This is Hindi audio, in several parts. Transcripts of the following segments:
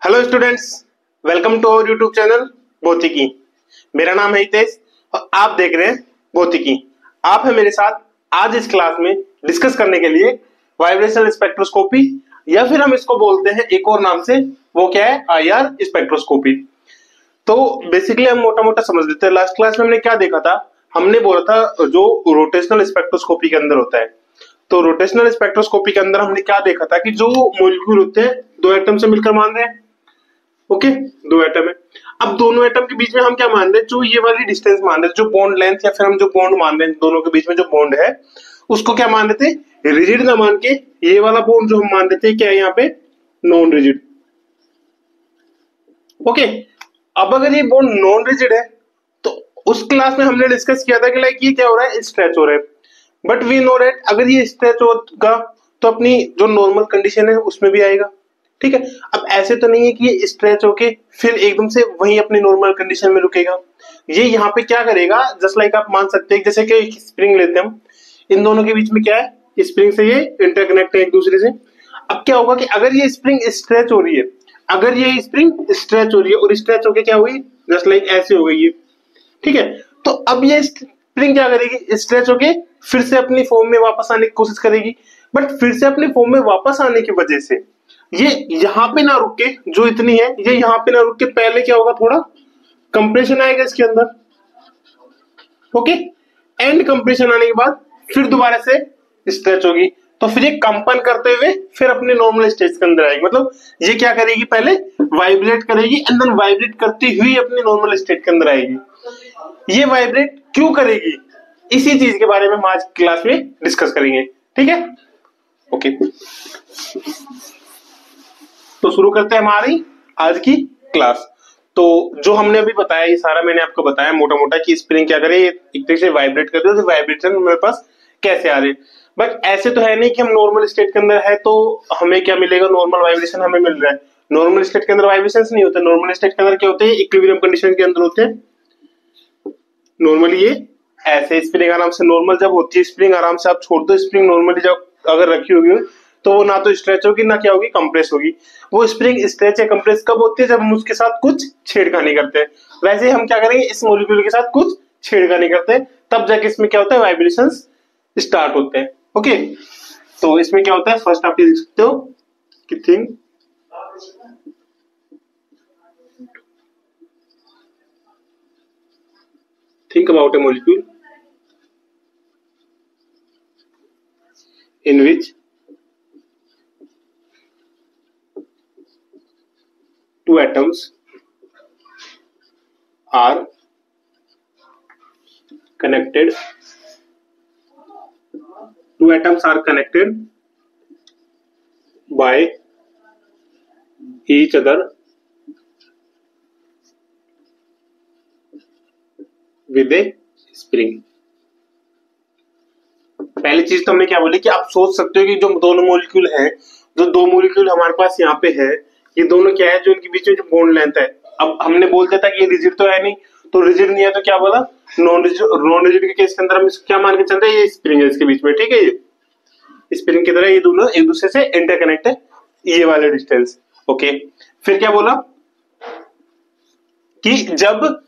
Hello students, welcome to our YouTube channel भौतिकी। मेरा नाम है हितेश और आप देख रहे हैं भौतिकी। आप है मेरे साथ आज इस क्लास में डिस्कस करने के लिए वाइब्रेशनल स्पेक्ट्रोस्कोपी, या फिर हम इसको बोलते हैं एक और नाम से, वो क्या है, आईआर स्पेक्ट्रोस्कोपी। तो बेसिकली हम मोटा मोटा समझ लेते हैं। लास्ट क्लास में हमने क्या देखा था, हमने बोला था जो रोटेशनल स्पेक्ट्रोस्कोपी के अंदर होता है। तो रोटेशनल स्पेक्ट्रोस्कोपी के अंदर हमने क्या देखा था कि जो मॉलिक्यूल होते हैं दो एटम से मिलकर मान रहे हैं। ओके, दो एटम है। अब दोनों एटम के बीच में हम क्या मान रहे हैं, जो ये वाली डिस्टेंस मान रहे हैं, जो बॉन्ड लेंथ या फिर हम जो बॉन्ड मान रहे हैं दोनों के बीच में जो बॉन्ड है, उसको क्या मान रहे थे, रिजिड ना मान के ये वाला बॉन्ड जो हम मान रहे थे क्या है यहाँ पे, नॉन रिजिड। ओके, अब अगर ये बॉन्ड नॉन रिजिड है तो उस क्लास में हमने डिस्कस किया था कि लाइक ये क्या हो रहा है, स्ट्रेच हो रहा है। बट वी नो दैट अगर ये स्ट्रेच होगा तो अपनी जो नॉर्मल कंडीशन है उसमें भी आएगा। ठीक है, अब ऐसे तो नहीं है कि ये स्ट्रेच होके फिर एकदम से वही अपनी नॉर्मल कंडीशन में रुकेगा। ये यहाँ पे क्या करेगा, जस्ट लाइक आप मान सकते हैं जैसे कि एक स्प्रिंग लेते हैं हम, इन दोनों के बीच में क्या है, स्प्रिंग से ये इंटरकनेक्ट है एक दूसरे से। अब क्या होगा कि अगर ये स्प्रिंग स्ट्रेच हो रही है, अगर ये स्प्रिंग स्ट्रेच हो रही है और स्ट्रेच होके क्या हुई, जस्ट लाइक ऐसे हो गई ये। ठीक है, तो अब ये स्प्रिंग क्या करेगी, स्ट्रेच होके फिर से अपनी फॉर्म में वापस आने की कोशिश करेगी। बट फिर से अपनी फॉर्म में वापस आने की वजह से ये यहाँ पे ना रुक के, जो इतनी है ये यहाँ पे ना रुक के पहले क्या होगा, थोड़ा कंप्रेशन आएगा इसके अंदर। ओके, एंड कंप्रेशन आने के बाद फिर दोबारा से स्ट्रेच होगी, तो फिर ये कंपन करते हुए फिर अपने नॉर्मल स्टेज के अंदर आएगी। मतलब ये क्या करेगी, पहले वाइब्रेट करेगी एंड देन वाइब्रेट करती हुई अपने नॉर्मल स्टेट के अंदर आएगी। ये वाइब्रेट क्यों करेगी, इसी चीज के बारे में हम आज क्लास में डिस्कस करेंगे। ठीक है, ओके, तो शुरू करते हैं हमारी आज की क्लास। तो जो हमने अभी बताया ये सारा मैंने आपको बताया मोटा मोटा कि स्प्रिंग क्या करे, एक तरीके से वाइब्रेट करते हैं, तो वाइब्रेशन मेरे पास कैसे आ रहे। बट ऐसे तो है नहीं कि हम नॉर्मल स्टेट के अंदर है तो हमें क्या मिलेगा, नॉर्मल वाइब्रेशन हमें मिल रहा है। नॉर्मल स्टेट के अंदर वाइब्रेशन नहीं होता। नॉर्मल स्टेट के अंदर क्या होते हैं, इक्विलिब्रियम कंडीशन के अंदर होते हैं। नॉर्मली ये ऐसे स्प्रिंग आराम से नॉर्मल जब होती है, स्प्रिंग आराम से आप छोड़ दो, स्प्रिंग नॉर्मली जब अगर रखी होगी तो वो ना तो स्ट्रेच होगी ना क्या होगी, कंप्रेस होगी। वो स्प्रिंग स्ट्रेच या कंप्रेस कब होती है, जब हम उसके साथ कुछ छेड़खानी करते हैं। वैसे हम क्या करेंगे, इस मॉलिक्यूल के साथ कुछ छेड़खानी करते हैं, तब जाके इसमें क्या होता है, वाइब्रेशंस स्टार्ट होते हैं। ओके, तो इसमें क्या होता है, फर्स्ट आप देख सकते हो कि think about a molecule in which two atoms are connected. Two atoms are connected by each other with a spring. पहली चीज तो हमने क्या बोली कि आप सोच सकते हो कि जो दोनों मॉलिक्यूल हैं, जो दो मॉलिक्यूल हमारे पास यहाँ पे है, ये दोनों क्या है, जो इनके बीच में जो बॉन्ड लेंथ है। अब हमने बोल दिया था कि ये रिजिड तो है नहीं, तो रिजिड नहीं है तो क्या बोला, नॉन रिजिड के केस के अंदर हम क्या मान के चल रहे हैं, ये स्प्रिंग है इसके बीच में। ठीक है, ये स्प्रिंग की तरह ये दोनों एक दूसरे से इंटरकनेक्ट है, ये वाले डिस्टेंस। ओके, फिर क्या बोला कि जब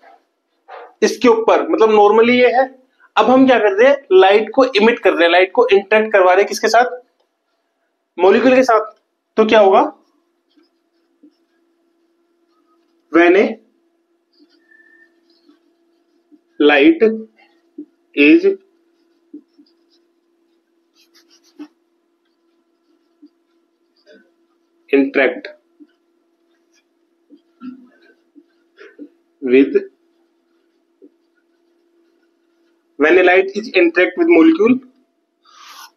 इसके ऊपर, मतलब नॉर्मली ये है, अब हम क्या कर रहे हैं, लाइट को इमिट कर रहे हैं, लाइट को इंटरेक्ट करवा रहे हैं, किसके साथ, मॉलिक्यूल के साथ। तो क्या होगा, when a light is interact with when a light is interact with molecule।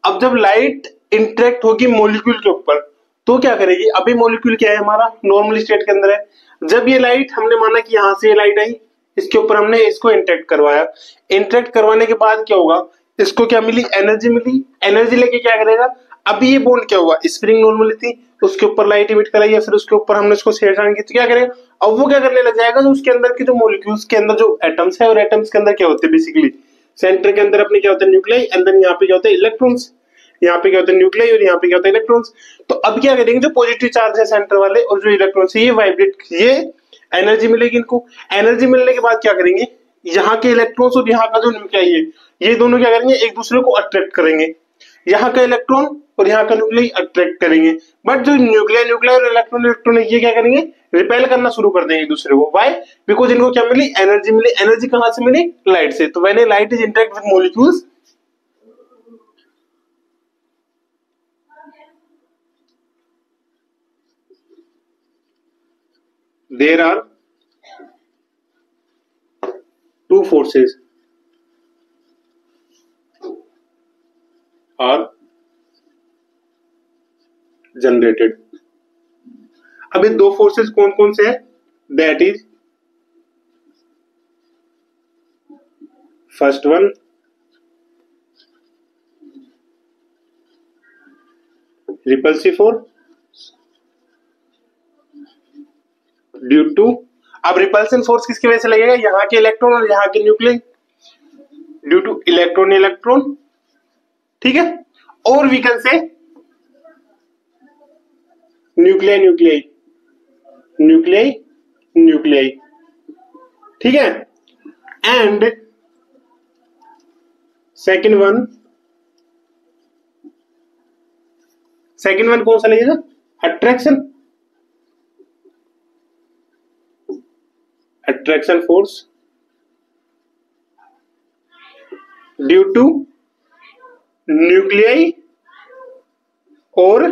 अब जब लाइट इंटरेक्ट होगी मॉलिक्यूल के ऊपर तो क्या करेगी, अभी मॉलिक्यूल क्या है हमारा, नॉर्मल स्टेट के अंदर है। जब ये लाइट, हमने माना कि यहां से ये लाइट आई, इसके ऊपर हमने इसको इंटरेक्ट करवाया, इंटरेक्ट करवाने के बाद क्या होगा, इसको क्या मिली, एनर्जी मिली। एनर्जी लेके क्या करेगा, अभी ये बॉन्ड क्या हुआ, स्प्रिंग नॉर्मली थी, उसके ऊपर लाइट इमिट कराई या फिर उसके ऊपर हमने इसको छेड़छाड़ की, तो क्या करेगा, अब वो क्या करने लग जाएगा, जो उसके अंदर की जो मॉलिक्यूल्स के अंदर जो एटम्स है, और एटम्स के अंदर क्या होते हैं, बेसिकली सेंटर के अंदर अपने क्या होते हैं, न्यूक्लियाई, एंड देन यहाँ पे क्या होते हैं, इलेक्ट्रॉन्स। यहाँ पे क्या होता है न्यूक्लियाई और यहाँ पे क्या होता है इलेक्ट्रॉन्स। तो अब क्या करेंगे, जो पॉजिटिव चार्ज है सेंटर वाले और जो इलेक्ट्रॉन्स है ये वाइब्रेट, ये एनर्जी मिलेगी इनको। एनर्जी मिलने के बाद क्या करेंगे, यहाँ के इलेक्ट्रॉन्स और यहाँ का जो न्यूक्लियाई है ये दोनों क्या करेंगे, एक दूसरे को अट्रैक्ट करेंगे। यहाँ का इलेक्ट्रॉन और यहाँ का न्यूक्लियाई अट्रैक्ट करेंगे, बट जो न्यूक्लियाई और इलेक्ट्रॉन इलेक्ट्रॉन ये क्या करेंगे, रिपेल करना शुरू कर देंगे एक दूसरे को। व्हाई? बिकॉज इनको क्या मिली, एनर्जी मिली। एनर्जी कहां से मिली, लाइट से। तो when a light is interact with molecules, there are two forces are generated. अब ये दो फोर्सेस कौन कौन से हैं, that is first one repulsive force due to, अब रिपल्सन फोर्स किसकी वजह से लगेगा, यहाँ के इलेक्ट्रॉन और यहाँ के nucleus, due to electron electron, ठीक है। और we can say nuclei nuclei nuclei nuclei, ठीक है। एंड सेकेंड वन कौन सा लगेगा, attraction, attraction force due to nuclei और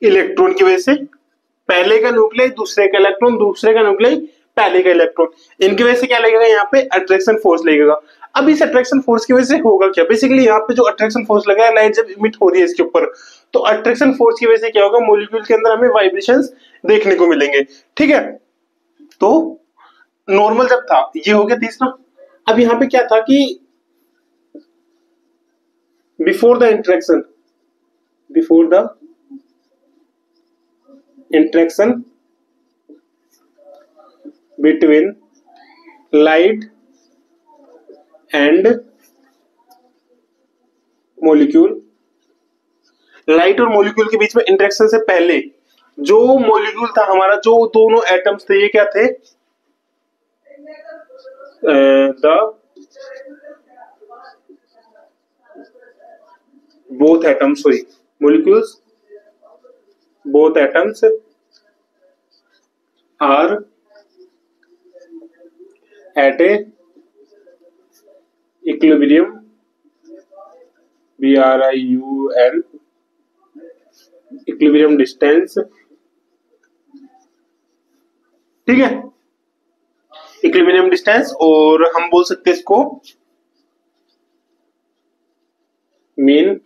इलेक्ट्रॉन की वजह से। पहले का न्यूक्लियाई दूसरे का इलेक्ट्रॉन, दूसरे का न्यूक्लियाई पहले का इलेक्ट्रॉन, इनकी वजह से क्या लगेगा, यहाँ पे अट्रैक्शन फोर्स लगेगा। अब इस अट्रैक्शन फोर्स की वजह से होगा क्या, बेसिकली यहाँ पे जो अट्रैक्शन फोर्स लगा है, लाइट जब इमिट हो रही है इसके ऊपर, तो अट्रैक्शन फोर्स की वजह से क्या होगा, मॉलिक्यूल के अंदर हमें वाइब्रेशंस देखने को मिलेंगे, ठीक है। तो नॉर्मल जब था, ये हो गया तीसरा। अब यहाँ पे क्या था कि before the interaction between light and molecule, light और मॉलिक्यूल के बीच में इंटरेक्शन से पहले जो मॉलिक्यूल था हमारा, जो दोनों एटम्स थे, ये क्या थे, the both atoms, sorry, molecules, both atoms are at a equilibrium, BRIUN, equilibrium distance, ठीक है, इक्विलिब्रियम डिस्टेंस। और हम बोल सकते हैं इसको मीन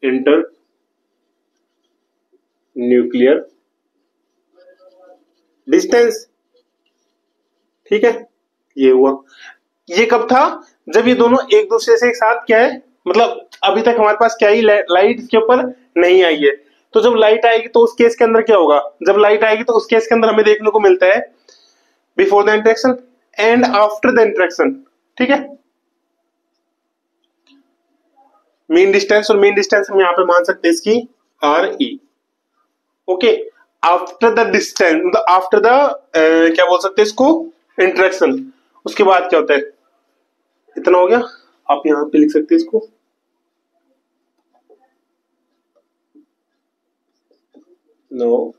इंटर न्यूक्लियर डिस्टेंस, ठीक है। ये हुआ, ये कब था, जब ये दोनों एक दूसरे से एक साथ क्या है, मतलब अभी तक हमारे पास क्या ही लाइट इसके ऊपर नहीं आई है। तो जब लाइट आएगी तो उस केस के अंदर क्या होगा, जब लाइट आएगी तो उस केस के अंदर हमें देखने को मिलता है before the interaction and after the interaction, ठीक है। मीन डिस्टेंस, और मीन डिस्टेंस हम यहाँ पे मान सकते हैं इसकी RE, okay. After the distance मतलब आफ्टर द क्या बोल सकते हैं इसको, इंटरेक्शन। उसके बाद क्या होता है, इतना हो गया, आप यहां पे लिख सकते हैं इसको, no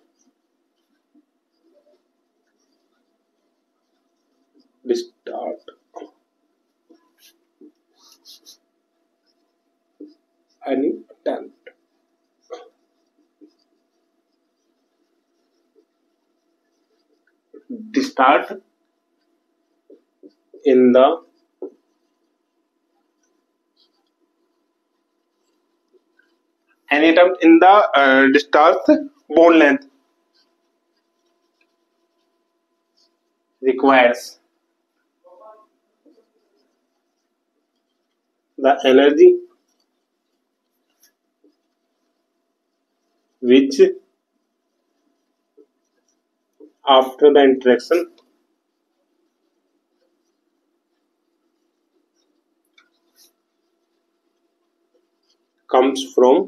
start any attempt start in the any attempt in the distance bond length requires the energy which after the interaction comes from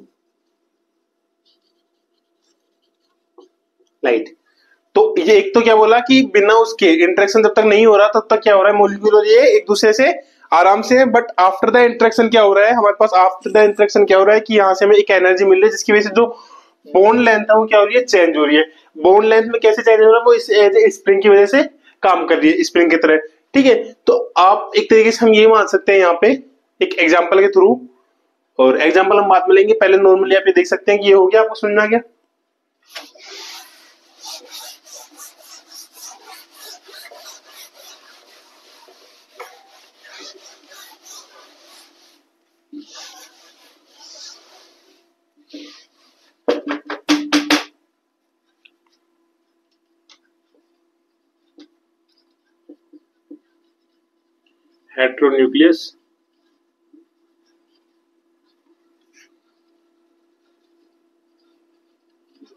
light. तो ये एक तो क्या बोला कि बिना उसके इंटरेक्शन जब तक नहीं हो रहा तब तक क्या हो रहा है, मॉलिक्यूल और ये एक दूसरे से आराम से, बट आफ्टर द इंटरेक्शन क्या हो रहा है हमारे पास, आफ्टर द इंटरेक्शन क्या हो रहा है कि यहाँ से हमें एक एनर्जी मिल रही है जिसकी वजह से जो बॉन्ड लेंथ है वो क्या हो रही है, चेंज हो रही है। बॉन्ड लेंथ में कैसे चेंज हो रहा है, वो इस स्प्रिंग की वजह से काम कर रही है, स्प्रिंग की तरह। ठीक है, तो आप एक तरीके से हम ये मान सकते हैं यहाँ पे एक एग्जाम्पल के थ्रू, और एग्जाम्पल हम बाद में लेंगे, पहले नॉर्मली आप ये देख सकते हैं कि ये हो गया, आपको समझ में आ गया। हेट्रोन्यूक्लियस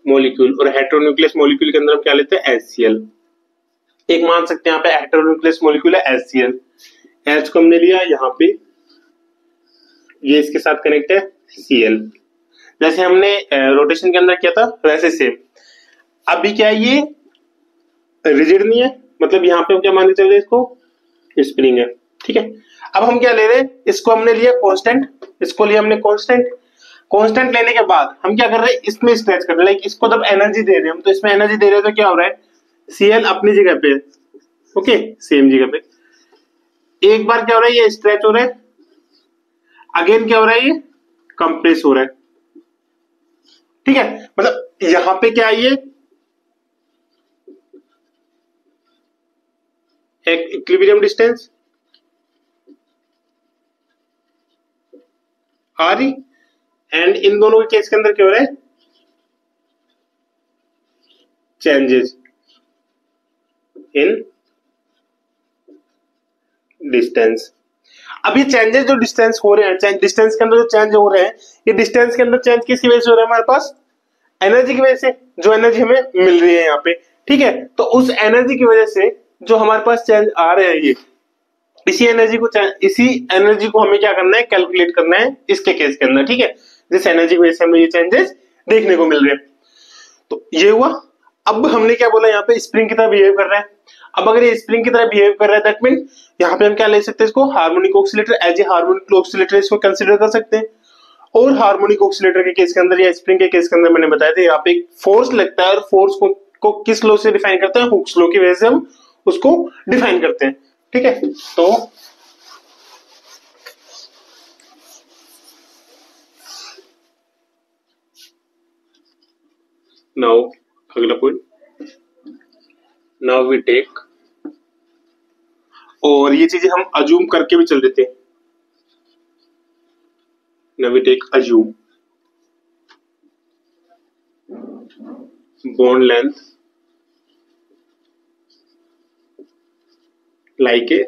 मॉलिक्यूल, और हेट्रोन्यूक्लियस मॉलिक्यूल के अंदर हम क्या लेते हैं, HCl। एक मान सकते हैं यहाँ पे हेट्रोन्यूक्लियस मॉलिक्यूल है HCl, H को हमने लिया यहाँ पे, ये इसके साथ कनेक्ट है Cl, जैसे हमने रोटेशन के अंदर किया था वैसे सेम। अभी क्या है, ये रिजिड नहीं है, मतलब यहाँ पे हम क्या मान के चल रहे हैं, इसको स्प्रिंग है। ठीक है, अब हम क्या ले रहे हैं, इसको हमने लिया कांस्टेंट, इसको लिया हमने कांस्टेंट। कांस्टेंट लेने के बाद हम क्या कर रहे हैं, इसमें स्ट्रेच कर रहे हैं, लाइक इसको जब एनर्जी दे रहे हैं हम, तो इसमें एनर्जी दे रहे हैं तो क्या हो रहा है, Cl अपनी जगह पे, ओके सेम जगह पे। एक बार क्या हो रहा है, ये स्ट्रेच हो रहा है, अगेन क्या हो रहा है, ये कंप्रेस हो रहा है। ठीक है, मतलब यहां पे क्या है, ये एक इक्विलिब्रियम डिस्टेंस आ रही, एंड इन दोनों के केस के अंदर क्या हो रहा है, चेंजेस इन डिस्टेंस। अब ये चेंजेस जो डिस्टेंस हो रहे हैं, डिस्टेंस के अंदर जो चेंज हो रहे हैं, ये डिस्टेंस के अंदर चेंज किसकी वजह से हो रहा है, हमारे पास एनर्जी की वजह से, जो एनर्जी हमें मिल रही है यहाँ पे। ठीक है, तो उस एनर्जी की वजह से जो हमारे पास चेंज आ रहे हैं, ये इसी एनर्जी को हमें क्या करना है, कैलकुलेट करना है इसके केस के अंदर। ठीक है, जिस एनर्जी की वजह से हमें ये चेंजेस देखने को मिल रहे हैं, तो ये हुआ। अब हमने क्या बोला, यहाँ पे स्प्रिंग की तरह बिहेव कर रहा है। अब अगर ये स्प्रिंग की तरह बिहेव कर रहा है, दैट मीन यहाँ पे हम क्या ले सकते हैं, इसको harmonic oscillator, as a harmonic oscillator इसको कंसीडर कर सकते हैं। और हार्मोनिक ऑक्सीलेटर के केस के अंदर या स्प्रिंग के केस के अंदर मैंने बताया था, यहाँ पे एक फोर्स लगता है, और फोर्स को किस लॉ से डिफाइन करते हैं, हुक्स लॉ की वजह से हम उसको डिफाइन करते हैं। ठीक है, तो नाउ अगला पॉइंट, नाउ वी टेक, और ये चीजें हम अज्यूम करके भी चल देते हैं। Now we take assume bond length like a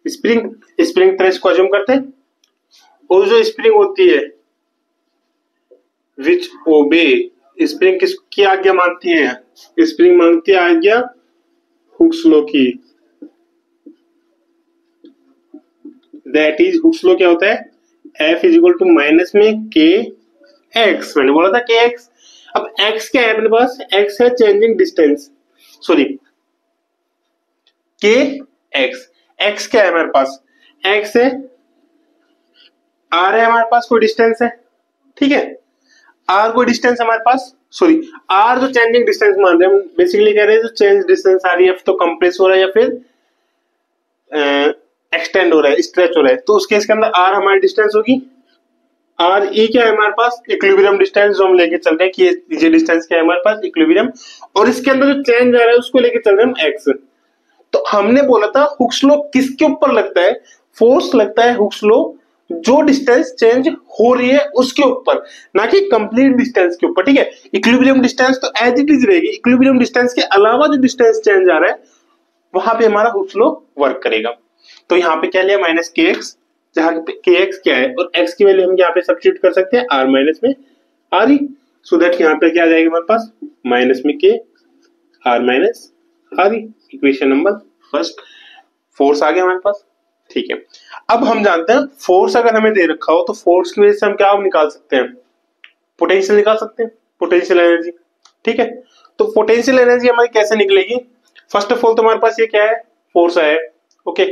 spring, spring तरह इसको अज्यूम करते हैं। और जो स्प्रिंग होती है विच ओबे, स्प्रिंग किसकी आज्ञा मानती है, स्प्रिंग मांगती है आज्ञा हुक्स लॉ की। दैट इज हुक्स लॉ क्या होता है, F is equal to minus में के एक्स, मैंने बोला था के एक्स। अब x क्या है अपने पास, x है चेंजिंग डिस्टेंस, सॉरी के एक्स, x क्या है हमारे पास, x है, r है हमारे पास कोई डिस्टेंस है। ठीक है, r कोई डिस्टेंस हमारे पास, सॉरी r जो चेंजिंग डिस्टेंस मान रहे हैं, हम बेसिकली कह रहे हैं जो चेंज डिस्टेंस आ रही है, तो कंप्रेस हो रहा है या फिर एक्सटेंड हो रहा है, स्ट्रेच हो रहा है, तो उस केस के अंदर r हमारी डिस्टेंस होगी। आर ई क्या है हमारे पास, इक्विलिब्रियम डिस्टेंस, जो हम लेके चल रहे हैं कि ये डिस्टेंस क्या है हमारे पास, इक्विलिब्रियम, और इसके अंदर जो चेंज आ रहा है उसको लेके चल रहे हैं हम एक्स। तो हमने बोला था हुक्स लॉ किसके ऊपर लगता है, फोर्स लगता है हुक्स लॉ जो डिस्टेंस चेंज हो रही है उसके ऊपर, ना कि कंप्लीट डिस्टेंस के ऊपर। ठीक है, इक्विलिब्रियम डिस्टेंस तो एज इट इज रहेगी, इक्विलिब्रियम डिस्टेंस के अलावा जो डिस्टेंस चेंज आ रहा है वहां पे हमारा हुक्स लॉ वर्क करेगा। तो यहाँ पे क्या लिया, माइनस के एक्स, जहां के एक्स क्या है और एक्स की वैल्यू हम यहाँ पे सब्स्टिट्यूट कर सकते हैं आर माइनस में आर ई, सो दैट यहाँ पे क्या आ जाएगा हमारे पास, माइनस में के R minus R E, equation number first. Force आ गया हमारे पास, ठीक है, अब हम जानते हैं फोर्स अगर हमें दे रखा हो तो फोर्स की वजह से हम क्या निकाल सकते हैं, पोटेंशियल निकाल सकते हैं, पोटेंशियल एनर्जी। ठीक है, तो पोटेंशियल एनर्जी हमारी कैसे निकलेगी, फर्स्ट ऑफ ऑल तो हमारे पास ये क्या है, फोर्स है। ओके,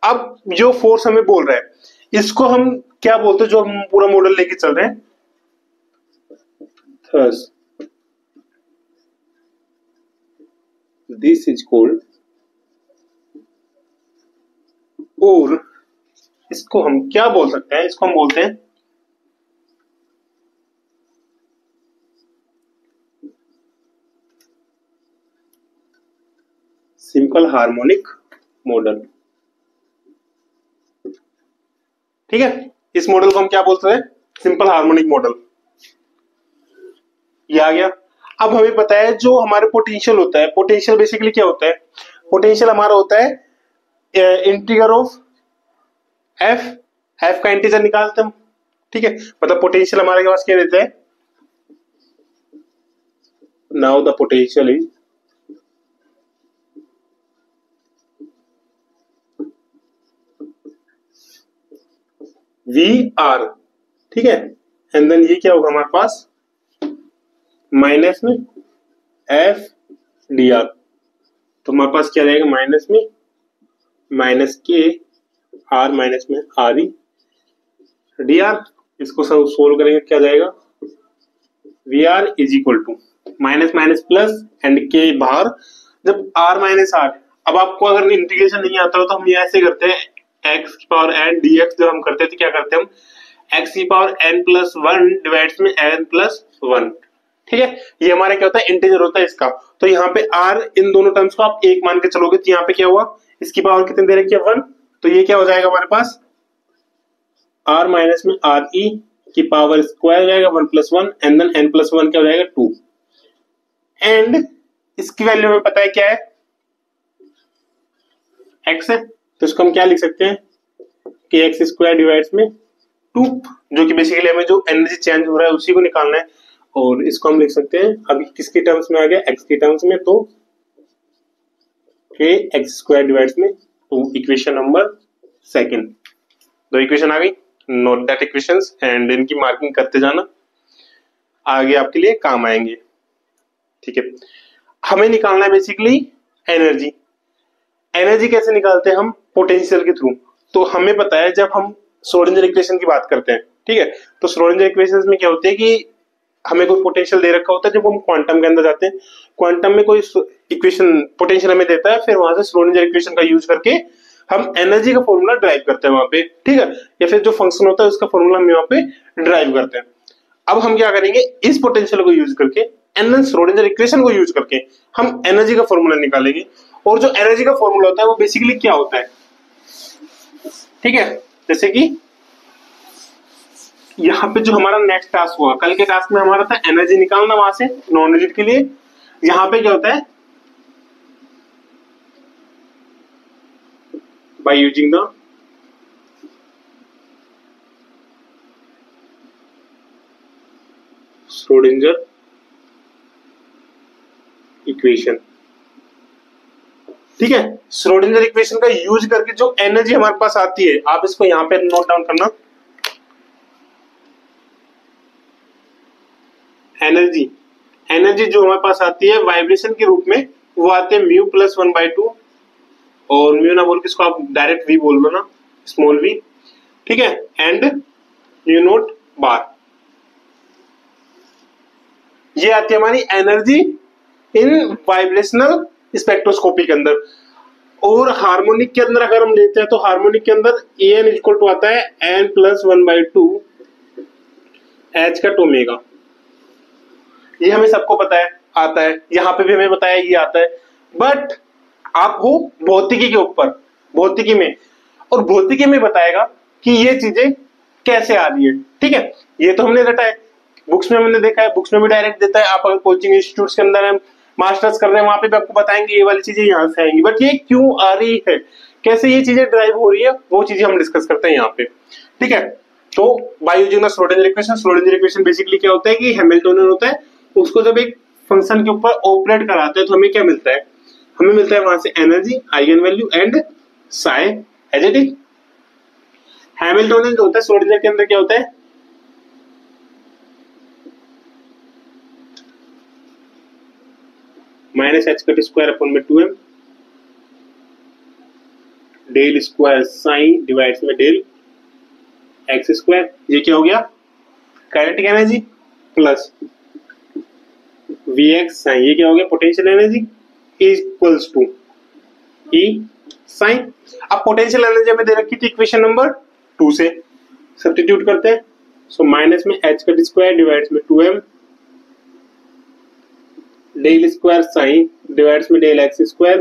अब जो फोर्स हमें बोल रहा है इसको हम क्या बोलते हैं, जो हम पूरा मॉडल लेके चल रहे हैं, थर्स्ट दिस इज कॉल्ड, और इसको हम क्या बोल सकते हैं, इसको हम बोलते हैं सिंपल हार्मोनिक मॉडल। ठीक है, इस मॉडल को हम क्या बोलते हैं, सिंपल हार्मोनिक मॉडल। ये आ गया। अब हमें पता है जो हमारे पोटेंशियल होता है, पोटेंशियल बेसिकली क्या होता है, पोटेंशियल हमारा होता है इंटीग्रल ऑफ एफ, एफ का इंटीजर निकालते हम। ठीक है, मतलब पोटेंशियल हमारे पास क्या देता है, now the potential is V R. ठीक है, एंड देन ये क्या होगा हमारे पास, माइनस में एफ डी आर। तो हमारे पास क्या रहेगा, माइनस में माइनस के आर माइनस में आर ई डी आर। इसको सब सोल्व करेंगे क्या जाएगा, V R is equal to minus minus plus and के बाहर, जब आर माइनस आर। अब आपको अगर इंटीग्रेशन नहीं आता हो तो हम ये ऐसे करते हैं, एक्स की पावर एन डी एक्स जब हम करते थे क्या करते हैं हम, एक्स की power N plus one divides में एन प्लस वन। ठीक है, ये हमारा क्या होता है, इंटीजर होता है इसका। तो यहाँ पे आर, इन दोनों टर्म्स को आप एक मान के चलोगे तो यहाँ पे क्या हुआ, इसकी पावर कितने दे रखी है, वन। तो ये क्या हो जाएगा हमारे पास, आर माइनस में आर ई की पावर स्क्वायर हो जाएगा one plus one, and then N plus one क्या हो जाएगा, टू। एंड इसकी वैल्यू हमें पता है क्या है, एक्स है। तो इसको हम क्या लिख सकते हैं, कि एक्स स्क्वायर डिवाइड्स में टू, जो कि बेसिकली हमें जो एनर्जी चेंज हो रहा है उसी को निकालना है। और इसको हम लिख सकते हैं अभी किसके टर्म्स में आ गया, एक्स के टर्म्स में, तो के एक्स स्क्वायर डिवाइड्स में टू, इक्वेशन नंबर सेकंड। दो इक्वेशन आ गई, नोट दैट इक्वेशंस एंड इनकी मार्किंग करते जाना, आगे आपके लिए काम आएंगे। ठीक है, हमें निकालना है बेसिकली एनर्जी। एनर्जी कैसे निकालते हैं हम, पोटेंशियल के थ्रू। तो हमें पता है जब हम श्रोडिंगर इक्वेशन की बात करते हैं, ठीक है, तो श्रोडिंगर इक्वेशंस में क्या होते हैं कि हमें कोई पोटेंशियल दे रखा होता है, जब हम क्वांटम के अंदर जाते हैं, क्वांटम में कोई इक्वेशन पोटेंशियल हमें देता है, फिर वहां से श्रोडिंगर इक्वेशन का यूज करके हम एनर्जी का फॉर्मूला ड्राइव करते हैं वहां पे। ठीक है, या फिर जो फंक्शन होता है उसका फॉर्मूला हम यहाँ पे ड्राइव करते हैं। अब हम क्या करेंगे, इस पोटेंशियल को यूज करके एंड श्रोडिंगर इक्वेशन को यूज करके हम एनर्जी का फॉर्मूला निकालेंगे। और जो एनर्जी का फॉर्मूला होता है वो बेसिकली क्या होता है, ठीक है, जैसे कि यहाँ पे जो हमारा नेक्स्ट टास्क हुआ, कल के टास्क में हमारा था एनर्जी निकालना वहां से नॉन रिजिड के लिए। यहाँ पे क्या होता है, by using the Schrodinger equation. ठीक है, श्रोडिंगर इक्वेशन का यूज करके जो एनर्जी हमारे पास आती है, आप इसको यहां पे नोट डाउन करना, एनर्जी, एनर्जी जो हमारे पास आती है वाइब्रेशन के रूप में, वो आते हैं mu plus one by to, और म्यू ना बोल के इसको आप डायरेक्ट वी बोल लो ना, स्मॉल वी। ठीक है, एंड म्यू नोट बार। ये आती है हमारी एनर्जी इन वाइब्रेशनल स्पेक्ट्रोस्कोपी के अंदर। और हार्मोनिक के अंदर अगर हम लेते हैं तो हार्मोनिक के अंदर ए एन इक्वल टू आता है N plus one by two H का ओमेगा। ये हमें सबको पता है, आता है, यहाँ पे भी हमें बताया ये आता है। बट आप हो भौतिकी के ऊपर, भौतिकी में, और भौतिकी में बताएगा कि ये चीजें कैसे आ रही है। ठीक है, ये तो हमने रटा है, बुक्स में हमने देखा है, बुक्स में भी डायरेक्ट देता है। आप अगर कोचिंग इंस्टीट्यूट के अंदर है, मास्टर्स कर रहे हैं, वहां पे भी आपको बताएंगे ये वाली चीजें यहाँ से आएंगी। बट ये क्यों आ रही है, कैसे ये चीजें ड्राइव हो रही है, वो चीजें हम डिस्कस करते हैं यहाँ पे। ठीक है, तो by using the Schrodinger equation, Schrodinger equation basically क्या होता है कि हैमिल्टोनियन होता है, उसको जब एक फंक्शन के ऊपर ऑपरेट कराते हैं तो हमें क्या मिलता है, हमें मिलता है वहां से energy, eigen value and psi as it is. Hamiltonian जो होता है श्रोडिंगर के अंदर क्या होता है, minus H cut square upon में 2m del square psi divides में डेल एक्स स्क्वायर, ये क्या हो गया kinetic energy, plus V X psi, ये क्या हो गया potential energy, equals to E psi. अब पोटेंशियल एनर्जी हमें दे रखी थी इक्वेशन नंबर 2 से, सब्स्टिट्यूट करते हैं। सो माइनस में एच कट स्क्वायर डिवाइड्स में 2m del square psi divides में डेल एक्स स्क्वायर,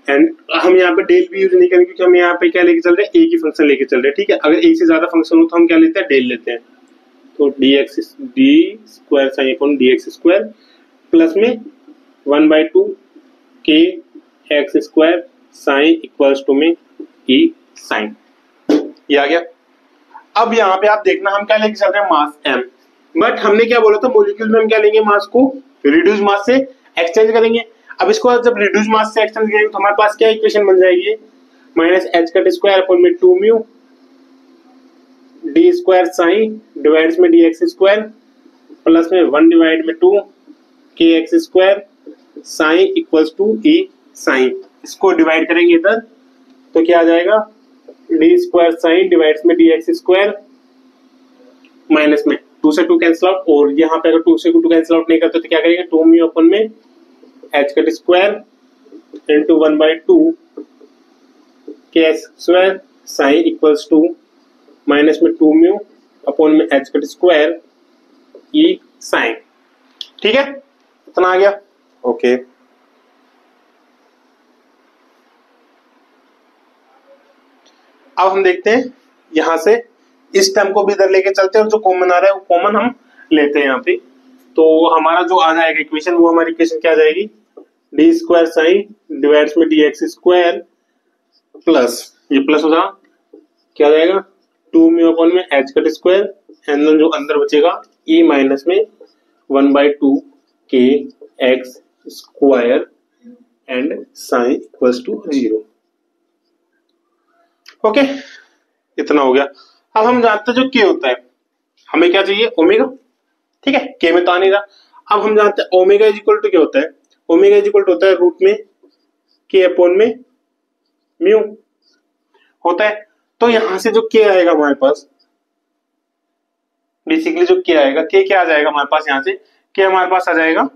एंड हम यहाँ पे डेल भी यूज नहीं करेंगे क्योंकि हम यहाँ पे क्या लेके चल रहे हैं, एक ही फंक्शन लेके चल रहे हैं, ठीक है। अगर एक से ज्यादा फंक्शन हो तो हम क्या लेते हैं, डेल लेते हैं। तो D square sign upon D x square plus में 1/2 के x square sign equals to में ई साइन, ये आ गया। अब यहाँ पे आप देखना हम क्या लेके चल रहे हैं, मास m, बट हमने क्या बोला था मॉलिक्यूल में हम क्या लेंगे, मास को रिड्यूस मास से एक्सचेंज करेंगे। अब इसको जब रिड्यूस मास से एक्सचेंज करेंगे तो हमारे पास क्या इक्वेशन बन जाएगी, minus H cut square upon में 2 mu d square psi divides में डी एक्स स्क्वायर प्लस में 1 डिवाइड में 2 के x square sign equals to E psi. इसको डिवाइड करेंगे इधर तो क्या आ जाएगा, डी स्क्वायर साइन डिवाइड्स में डी एक्स स्क्वायर माइनस में 2 से 2 कैंसिल आउट, और यहाँ पे अगर 2 से 2 कैंसिल आउट नहीं करते तो क्या करेंगे, 2 म्यू अपन में एच कट स्क्वायर इंटू 1/2 के x square sign equals to minus में 2 म्यू अपॉन में H cut square E psi, ठीक है, इतना आ गया, ओके। अब हम देखते हैं यहां से इस टर्म को भी इधर लेके चलते हैं और जो कॉमन आ रहा है वो कॉमन हम लेते हैं यहाँ पे। तो हमारा जो आ जाएगा इक्वेशन, वो हमारी इक्वेशन क्या आ जाएगी, डी स्क्वायर साइन डिवाइड्स में डी एक्स स्क्वायर प्लस, ये प्लस हो जाएगा, क्या आ जाएगा 2 म्यू अपॉन में एच कट स्क्वायर, एंड जो अंदर बचेगा ई माइनस में 1/2 के x square and psi equals to 0, okay, इतना हो गया। अब हम जानते हैं जो के होता है, हमें क्या चाहिए, ओमेगा, ठीक है, के में तो आ नहीं रहा। अब हम जानते हैं ओमेगा इज इक्वल टू क्या होता है, ओमेगा इज इक्वल टू होता है रूट में के अपॉन में म्यू होता है। तो यहां से जो के आएगा हमारे पास, बेसिकली जो के आएगा, के क्या आ जाएगा हमारे पास, यहां से के हमारे पास आ जाएगा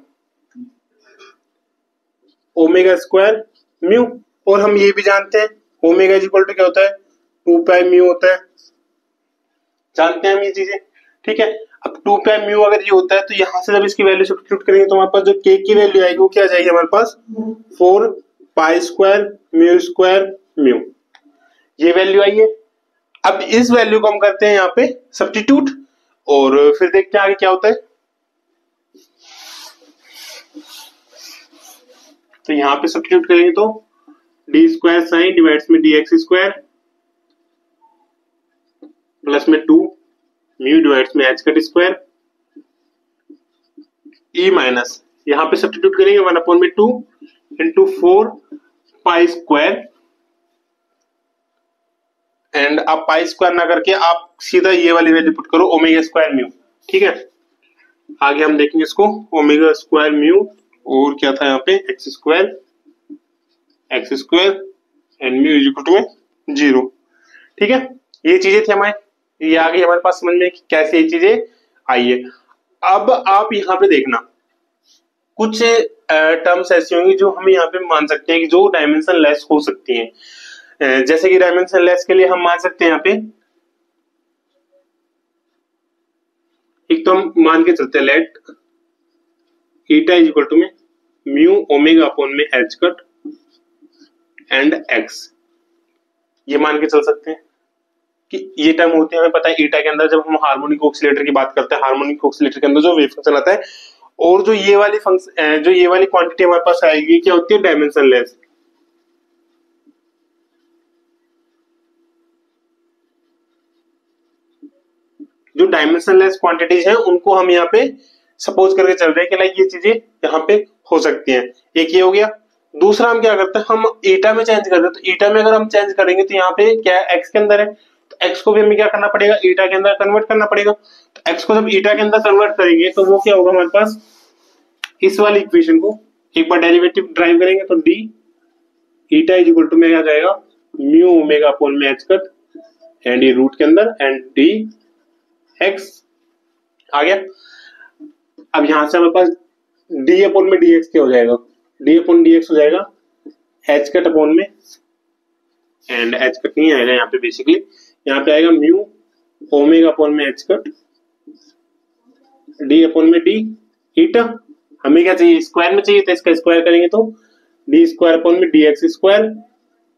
ओमेगा स्क्वायर म्यू, और हम ये भी जानते हैं ओमेगा इज इक्वल टू क्या होता है, 2 पाई म्यू होता है, जानते हैं हम ये चीजें, ठीक है। अब 2 पाई म्यू अगर ये होता है तो यहां से जब इसकी वैल्यू सब्स्टिट्यूट करेंगे तो हमारे पास जो के की वैल्यू आएगी वो क्या आ जाएगी हमारे पास, 4 पाई स्क्वायर म्यू, ये वैल्यू आई है। अब इस वैल्यू को हम करते हैं यहाँ पे सब्स्टिट्यूट, और फिर देखते हैं आगे क्या होता है। तो यहाँ पे सब्स्टिट्यूट करेंगे तो डी स्क्वायर साइन डिवाइड्स में डी एक्स स्क्वायर प्लस में 2 म्यू डिवाइड्स में H cut square E minus, यहाँ पे सब्स्टिट्यूट करेंगे 1/2 इंटू 4 पाई स्क्वायर, एंड आप पाई स्क्वायर ना करके आप सीधा ये वाली वैल्यू पुट करो ओमेगा स्क्वायर म्यू, ठीक है। आगे हम देखेंगे इसको, ओमेगा स्क्वायर म्यू और क्या था यहाँ पे x square and mu is equal to 0, ठीक है। ये चीजें थी हमारे, ये आगे हमारे पास समझ में कि कैसे ये चीजें आई है। अब आप यहाँ पे देखना कुछ टर्म्स ऐसी होंगी जो हम यहाँ पे मान सकते हैं कि जो डायमेंशन लेस हो सकती हैं। जैसे कि डायमेंशन लेस के लिए हम मान सकते हैं यहाँ पे, एक तो हम मान के चलते हैं let eta is equal to में म्यू ओमेगा अपॉन में एच कट एंड एक्स, ये मान के चल सकते हैं कि ये टर्म होते हैं, हमें पता है ईटा के अंदर जब हम हार्मोनिक ऑक्सीलेटर की बात करते हैं, हार्मोनिक ऑक्सीलेटर के अंदर जो वेव फंक्शन आता है, और जो ये वाली फंक्शन, जो ये वाली क्वांटिटी हमारे पास आएगी क्या होती है, डायमेंशन लेस। जो डायमेंशन लेस क्वांटिटीज हैं उनको हम यहाँ पे सपोज करके चल रहे हैं कि लाइक ये चीजें यहाँ पे हो सकती हैं। एक ये हो गया, दूसरा हम क्या करते हैं, हम ईटा में चेंज करते हैं। तो ईटा में अगर हम चेंज करेंगे तो यहाँ पे क्या है, एक्स के अंदर है, तो एक्स को भी हमें क्या करना पड़ेगा, ईटा के अंदर कन्वर्ट करना पड़ेगा। तो एक्स को जब ईटा के अंदर कन्वर्ट करेंगे तो वो क्या होगा हमारे पास, इस वाली इक्वेशन को एक बार डेरिवेटिव ड्राइव करेंगे तो d eta is equal to में आ जाएगा म्यू ओमेगा अपॉन में एच कट, एंड ये रूट के अंदर एंड डी एक्स आ गया। अब यहां से हमारे पास डी अपॉन में डी एक्स क्या हो जाएगा, डी अपॉन डी एक्स हो जाएगा एच कट अपॉन में, एंड एच कट नहीं आएगा यहाँ पे, बेसिकली यहाँ पे आएगा म्यू ओमेगा अपॉन में एच कट डी अपॉन में डी ईटा। हमें क्या चाहिए, स्क्वायर में चाहिए, तो इसका स्क्वायर करेंगे तो डी स्क्वायर अपॉन में d x square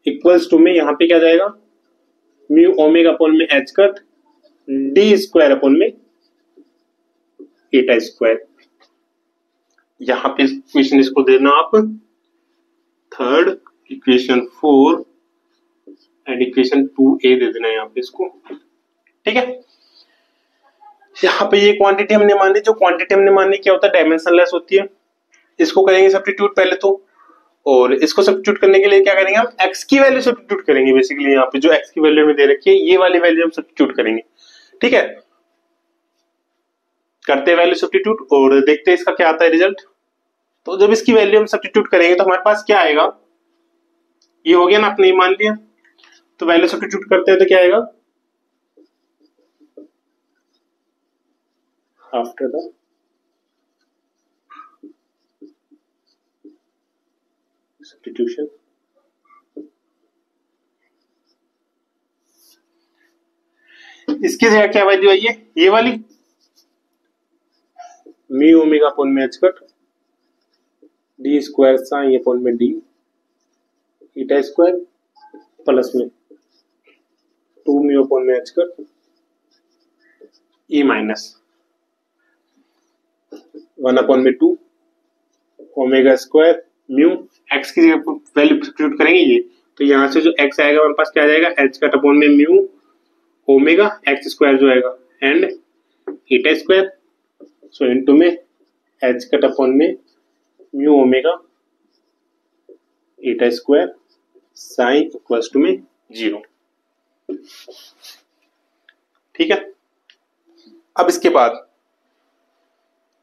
equals to में यहाँ पे क्या जाएगा, म्यू ओमेगा अपॉन में H cut d square upon में ईटा स्क्वायर। यहाँ पे इक्वेशन इसको देना आप third, equation 4 and equation 2a दे देना यहाँ पे इसको, ठीक है। यहाँ पे ये क्वांटिटी हमने मान ली, जो क्वांटिटी हमने मान ली क्या होता है, डायमेंशनलेस होती है। इसको करेंगे सब्स्टिट्यूट पहले तो, और इसको सब्स्टिट्यूट करने के लिए क्या करेंगे, हम x की वैल्यू सब्स्टिट्यूट करेंगे। बेसिकली यहाँ पे जो x की वैल्यू में दे रखी है ये वाली वैल्यू हम सब्स्टिट्यूट करेंगे, ठीक है। करते हैं वैल्यू सब्स्टिट्यूट और देखते हैं इसका क्या आता है रिजल्ट। तो जब इसकी वैल्यू हम सब्स्टिट्यूट करेंगे तो हमारे पास क्या आएगा, ये हो गया ना, आपने मान लिया। तो वैल्यू सब्स्टिट्यूट करते हैं तो क्या आएगा, आफ्टर द सब्स्टिट्यूशन इसकी जगह क्या वैल्यू आई है, ये वाली म्यू ओमेगा अपॉन में H cut d square sign upon में डी ईटा स्क्वायर प्लस में 2 म्यू अपॉन में H cut E minus 1 upon में 2 ओमेगा स्क्वायर म्यू। एक्स की जगह वैल्यू सब्स्टिट्यूट करेंगे ये, तो यहाँ से जो एक्स आएगा हमारे पास क्या आ जाएगा, एच कट अपॉन में म्यू ओमेगा एक्स स्क्वायर जो आएगा and eta square, so into में एच कट अपॉन में mu omega eta square sign equals to में 0, ठीक है। अब इसके बाद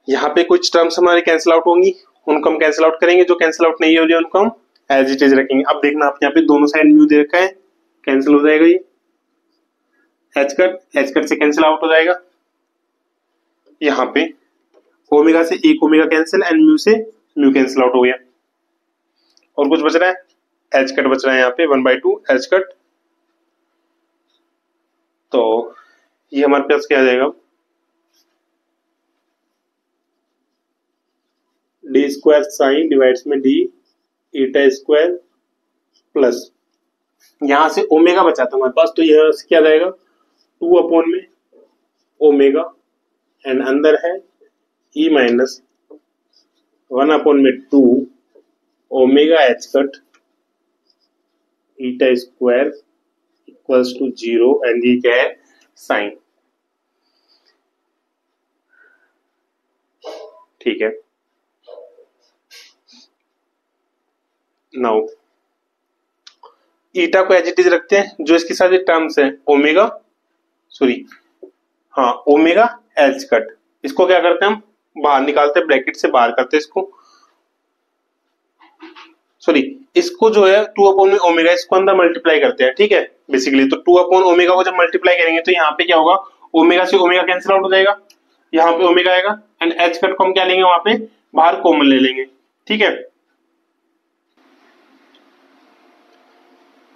यहाँ पे कुछ टर्म्स हमारे कैंसिल आउट होंगी, उनको हम कैंसिल आउट करेंगे। जो कैंसिल आउट नहीं हो रही है उनको हम एज इट इज रखेंगे। अब देखना आप यहाँ पे दोनों साइड म्यू दे रखा है, कैंसिल हो जाएगा ये, एच कट से कैंसिल आउट हो जाएगा। यहाँ पे ओमेगा से एक ओमेगा कैंसिल एंड म्यू से म्यू कैंसिल आउट हो गया, और कुछ बच रहा है, एच कट बच रहा है यहाँ पे 1/2 एच कट। तो ये हमारे पास क्या आ जाएगा, डी स्क्वायर साइन डिवाइड्स में डी ईटा स्क्वायर प्लस यहां से ओमेगा बचा था हमारे पास, तो यहां से क्या आ जाएगा 2 अपॉन में ओमेगा एंड अंदर है ई माइनस 1 अपॉन में 2 omega h cut eta square equals to 0 and ये क्या है साइन, ठीक है। नाउ ईटा को एज इट इज रखते हैं, जो इसके साथ टर्म्स है ओमेगा ओमेगा एच कट, इसको क्या करते हैं हम बाहर निकालते हैं, ब्रैकेट से बाहर करते हैं इसको जो है 2 अपॉन में ओमेगा इसको अंदर मल्टीप्लाई करते हैं, ठीक है। बेसिकली तो 2 अपॉन ओमेगा को जब मल्टीप्लाई करेंगे तो यहाँ पे क्या होगा, ओमेगा से ओमेगा कैंसिल आउट हो जाएगा, यहाँ पे ओमेगा आएगा एंड एच कट को हम क्या लेंगे, वहां पे बाहर कॉमन ले लेंगे, ठीक है।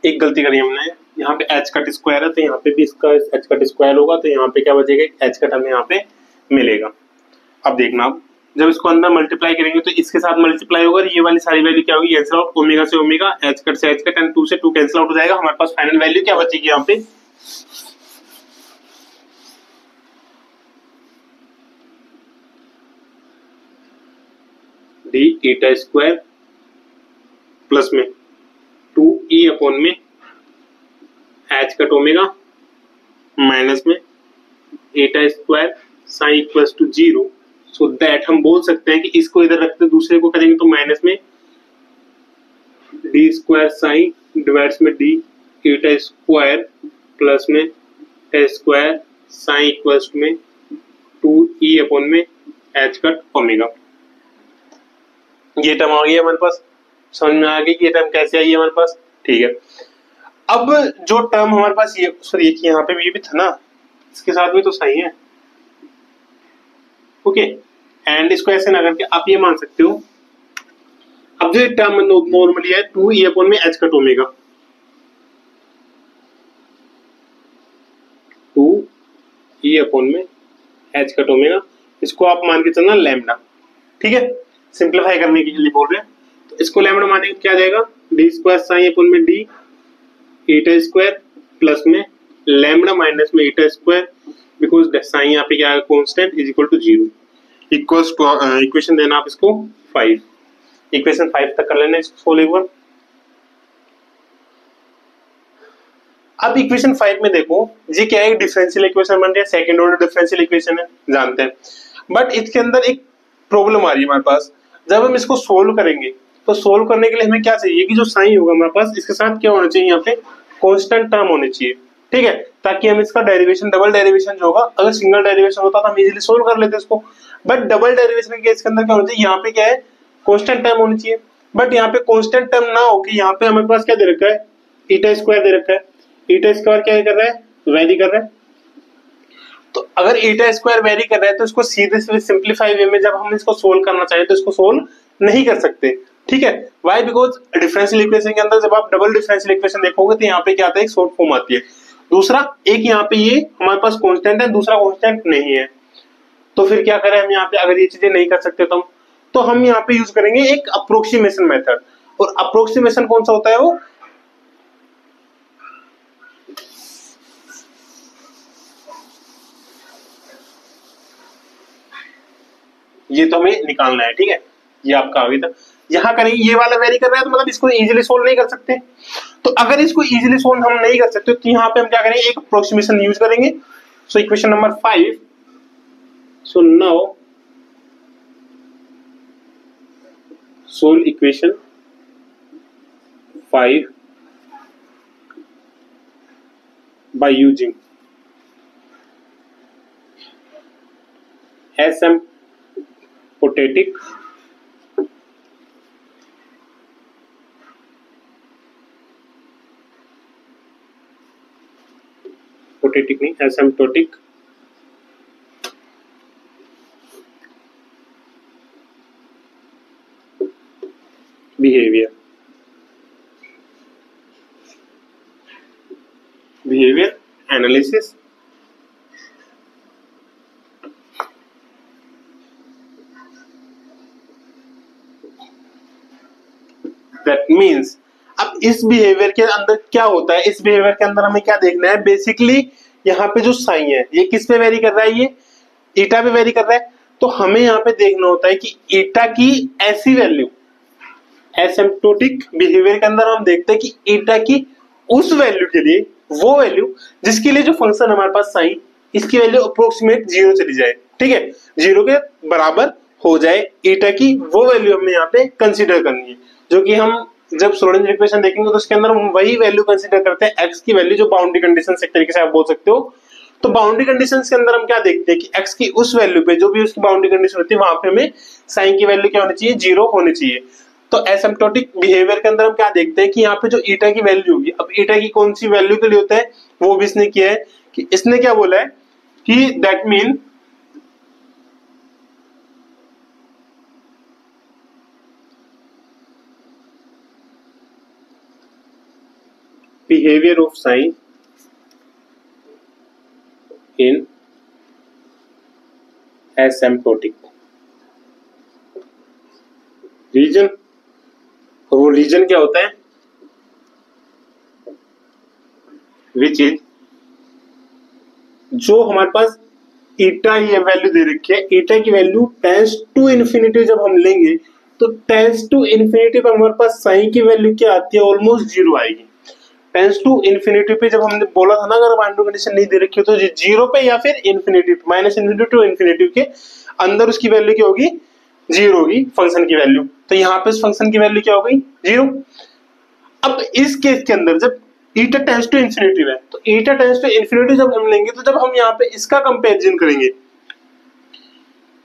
एक गलती करी हमने, यहाँ पे एच कट स्क्वायर है तो यहाँ पे भी इसका एच कट स्क्वायर होगा, तो यहाँ पे क्या बचेगा, एच कट हमें यहाँ पे मिलेगा। अब देखना, आप जब इसको अंदर मल्टीप्लाई करेंगे तो इसके साथ मल्टीप्लाई होगा, ये वाली सारी वैल्यू क्या होगी, कैंसिल आउट, ओमेगा से ओमेगा, एच कट से एच कट एंड 2 से 2 कैंसिल आउट हो जाएगा। हमारे पास फाइनल वैल्यू क्या बचेगी यहाँ पे, डी ईटा स्क्वायर प्लस में 2e अपॉन में एच कट ओमेगा माइनस में eta square sign equals to 0, so that हम बोल सकते हैं कि इसको इधर रखते दूसरे को करेंगे तो माइनस में डी स्क्वायर साइन डिवाइड्स में डी ईटा स्क्वायर प्लस में टेन स्क्वायर साइन इक्वल्स में 2e अपॉन में एच कट ओमेगा। ये टर्म आ गई हमारे पास, समझ में आ गई कि ये टर्म कैसे आई है हमारे पास। ठीक है, अब जो टर्म हमारे पास ये सॉरी यहाँ पे भी था ना, इसके साथ भी तो सही है। ओके, एंड इसको ऐसे ना करके आप ये मान सकते हो, अब जो टर्म नॉर्मली है 2e अपॉन में H cut omega, 2e upon में एच कट ओमेगा, इसको आप मान के चलना लैम्डा। ठीक है, सिंप्लीफाई करने के लिए बोल रहे हैं, तो इसको लैम्डा माने क्या जाएगा, डी स्क्वायर साइन अपॉन में डी ईटा स्क्वायर प्लस में लैम्डा माइनस में ईटा स्क्वायर, बिकॉज साइन यहाँ पे क्या है constant is equal to 0 equals to equation देना आप इसको 5, इक्वेशन 5 तक कर लेना इसको सोल्व एक बार। अब इक्वेशन 5 में देखो ये क्या है, डिफरेंशियल इक्वेशन बन रही है, सेकंड ऑर्डर डिफरेंशियल इक्वेशन है जानते हैं, बट इसके अंदर एक प्रॉब्लम आ रही है हमारे पास। जब हम इसको सोल्व करेंगे तो सोल्व करने के लिए हमें क्या चाहिए कि जो साइन होगा हमारे पास इसके साथ क्या होना चाहिए, यहाँ पे कांस्टेंट टर्म होनी चाहिए। ठीक है, ताकि हम इसका डेरिवेशन डबल डेरिवेशन जो होगा, अगर सिंगल डेरिवेशन होता तो हम इजीली सोल्व कर लेते इसको, बट डबल डेरिवेशन के केस के अंदर क्या होना चाहिए, यहाँ पे क्या है कांस्टेंट टर्म होनी चाहिए। बट यहाँ पे कांस्टेंट टर्म ना हो कि यहाँ पे हमारे पास क्या दे रखा है, ईटा स्क्वायर दे रखा है, ईटा स्क्वायर क्या कर रहा है, वेरी कर रहा है। तो अगर ईटा स्क्वायर वेरी कर रहा है तो इसको सीधे सीधे सिंप्लीफाई वे में जब हम इसको सोल्व करना चाहें तो इसको सोल्व नहीं कर सकते। ठीक है, व्हाई, बिकॉज डिफरेंशियल इक्वेशन के अंदर जब आप डबल डिफरेंशियल इक्वेशन देखोगे तो यहाँ पे क्या आता है, एक शॉर्ट फॉर्म आती है। दूसरा, एक यहाँ पे ये हमारे पास कांस्टेंट है, दूसरा कांस्टेंट नहीं है, तो फिर क्या करें हम यहाँ पे, अगर ये चीजें नहीं कर सकते तो हम यहाँ पे यूज करेंगे एक अप्रोक्सीमेशन मेथड। और अप्रोक्सीमेशन कौन सा होता है, वो ये तो हमें निकालना है। ठीक है, ये आपका आ गया था, यहाँ करेंगे ये वाला वेरी कर रहा है तो मतलब इसको इजीली सोल्व नहीं कर सकते। तो अगर इसको इजीली सोल्व हम नहीं कर सकते तो यहाँ पे हम क्या करेंगे, एक अप्रोक्सीमेशन यूज करेंगे। So equation number 5, so now solve equation 5 by using asymptotic asymptotic behavior analysis that means, अब इस बिहेवियर के अंदर क्या होता है, इस बिहेवियर के अंदर हमें क्या देखना है, बेसिकली यहाँ पे जो साइन है ये किस पे वेरी कर रहा है, ये ईटा पे वेरी कर रहा है। तो हमें यहाँ पे देखना होता है कि ईटा की ऐसी वैल्यू, एसिम्प्टोटिक बिहेवियर के अंदर हम देखते हैं कि ईटा की उस वैल्यू के लिए, वो वैल्यू जिसके लिए जो फंक्शन हमारे पास साइन, इसकी वैल्यू अप्रोक्सीमेट 0 चली जाए। ठीक है, 0 के बराबर हो जाए ईटा की वो वैल्यू हमें यहाँ पे कंसीडर करनी है, जो कि हम जब श्रोडिंगर इक्वेशन देखेंगे तो उसके अंदर हम वही वैल्यू कंसीडर करते हैं, एक्स की वैल्यू, जो बाउंड्री कंडीशन एक तरीके से आप बोल सकते हो। तो बाउंड्री कंडीशंस के अंदर हम क्या देखते हैं कि एक्स की उस वैल्यू पे जो भी उसकी बाउंड्री कंडीशन होती है वहां पे हमें साइन की वैल्यू क्या होनी चाहिए, 0 होनी चाहिए। तो एसिम्प्टोटिक बिहेवियर के अंदर हम क्या देखते हैं कि यहाँ पे जो ईटा की वैल्यू होगी, अब ईटा की कौन सी वैल्यू के लिए होता है वो भी इसने किया है कि इसने क्या बोला है कि that mean behavior of sine in asymptotic region। और वो रीजन क्या होता है, विच इज जो हमारे पास ईटा ये वैल्यू दे रखी है, ईटा की वैल्यू टेंस टू इन्फिनिटी जब हम लेंगे तो टेंस टू इन्फिनिटी पे हमारे पास साइन की वैल्यू क्या आती है, ऑलमोस्ट 0 आएगी। टेंस टू इन्फिनिटी पे जब हमने बोला था ना, अगर बाउंड्री कंडीशन नहीं दे रखी हो तो 0 पे या फिर इन्फिनिटी पे, माइनस इन्फिनिटी टू इन्फिनिटी के अंदर उसकी वैल्यू क्या होगी, 0 होगी फंक्शन की वैल्यू। तो यहाँ पे इस फंक्शन की वैल्यू क्या हो गई, 0। अब इस केस के अंदर जब ईटा टेंड्स टू इन्फिनिटी है, तो ईटा टेंड्स टू इन्फिनिटी जब हम लेंगे, तो जब हम यहाँ पे इसका कंपेरिजन करेंगे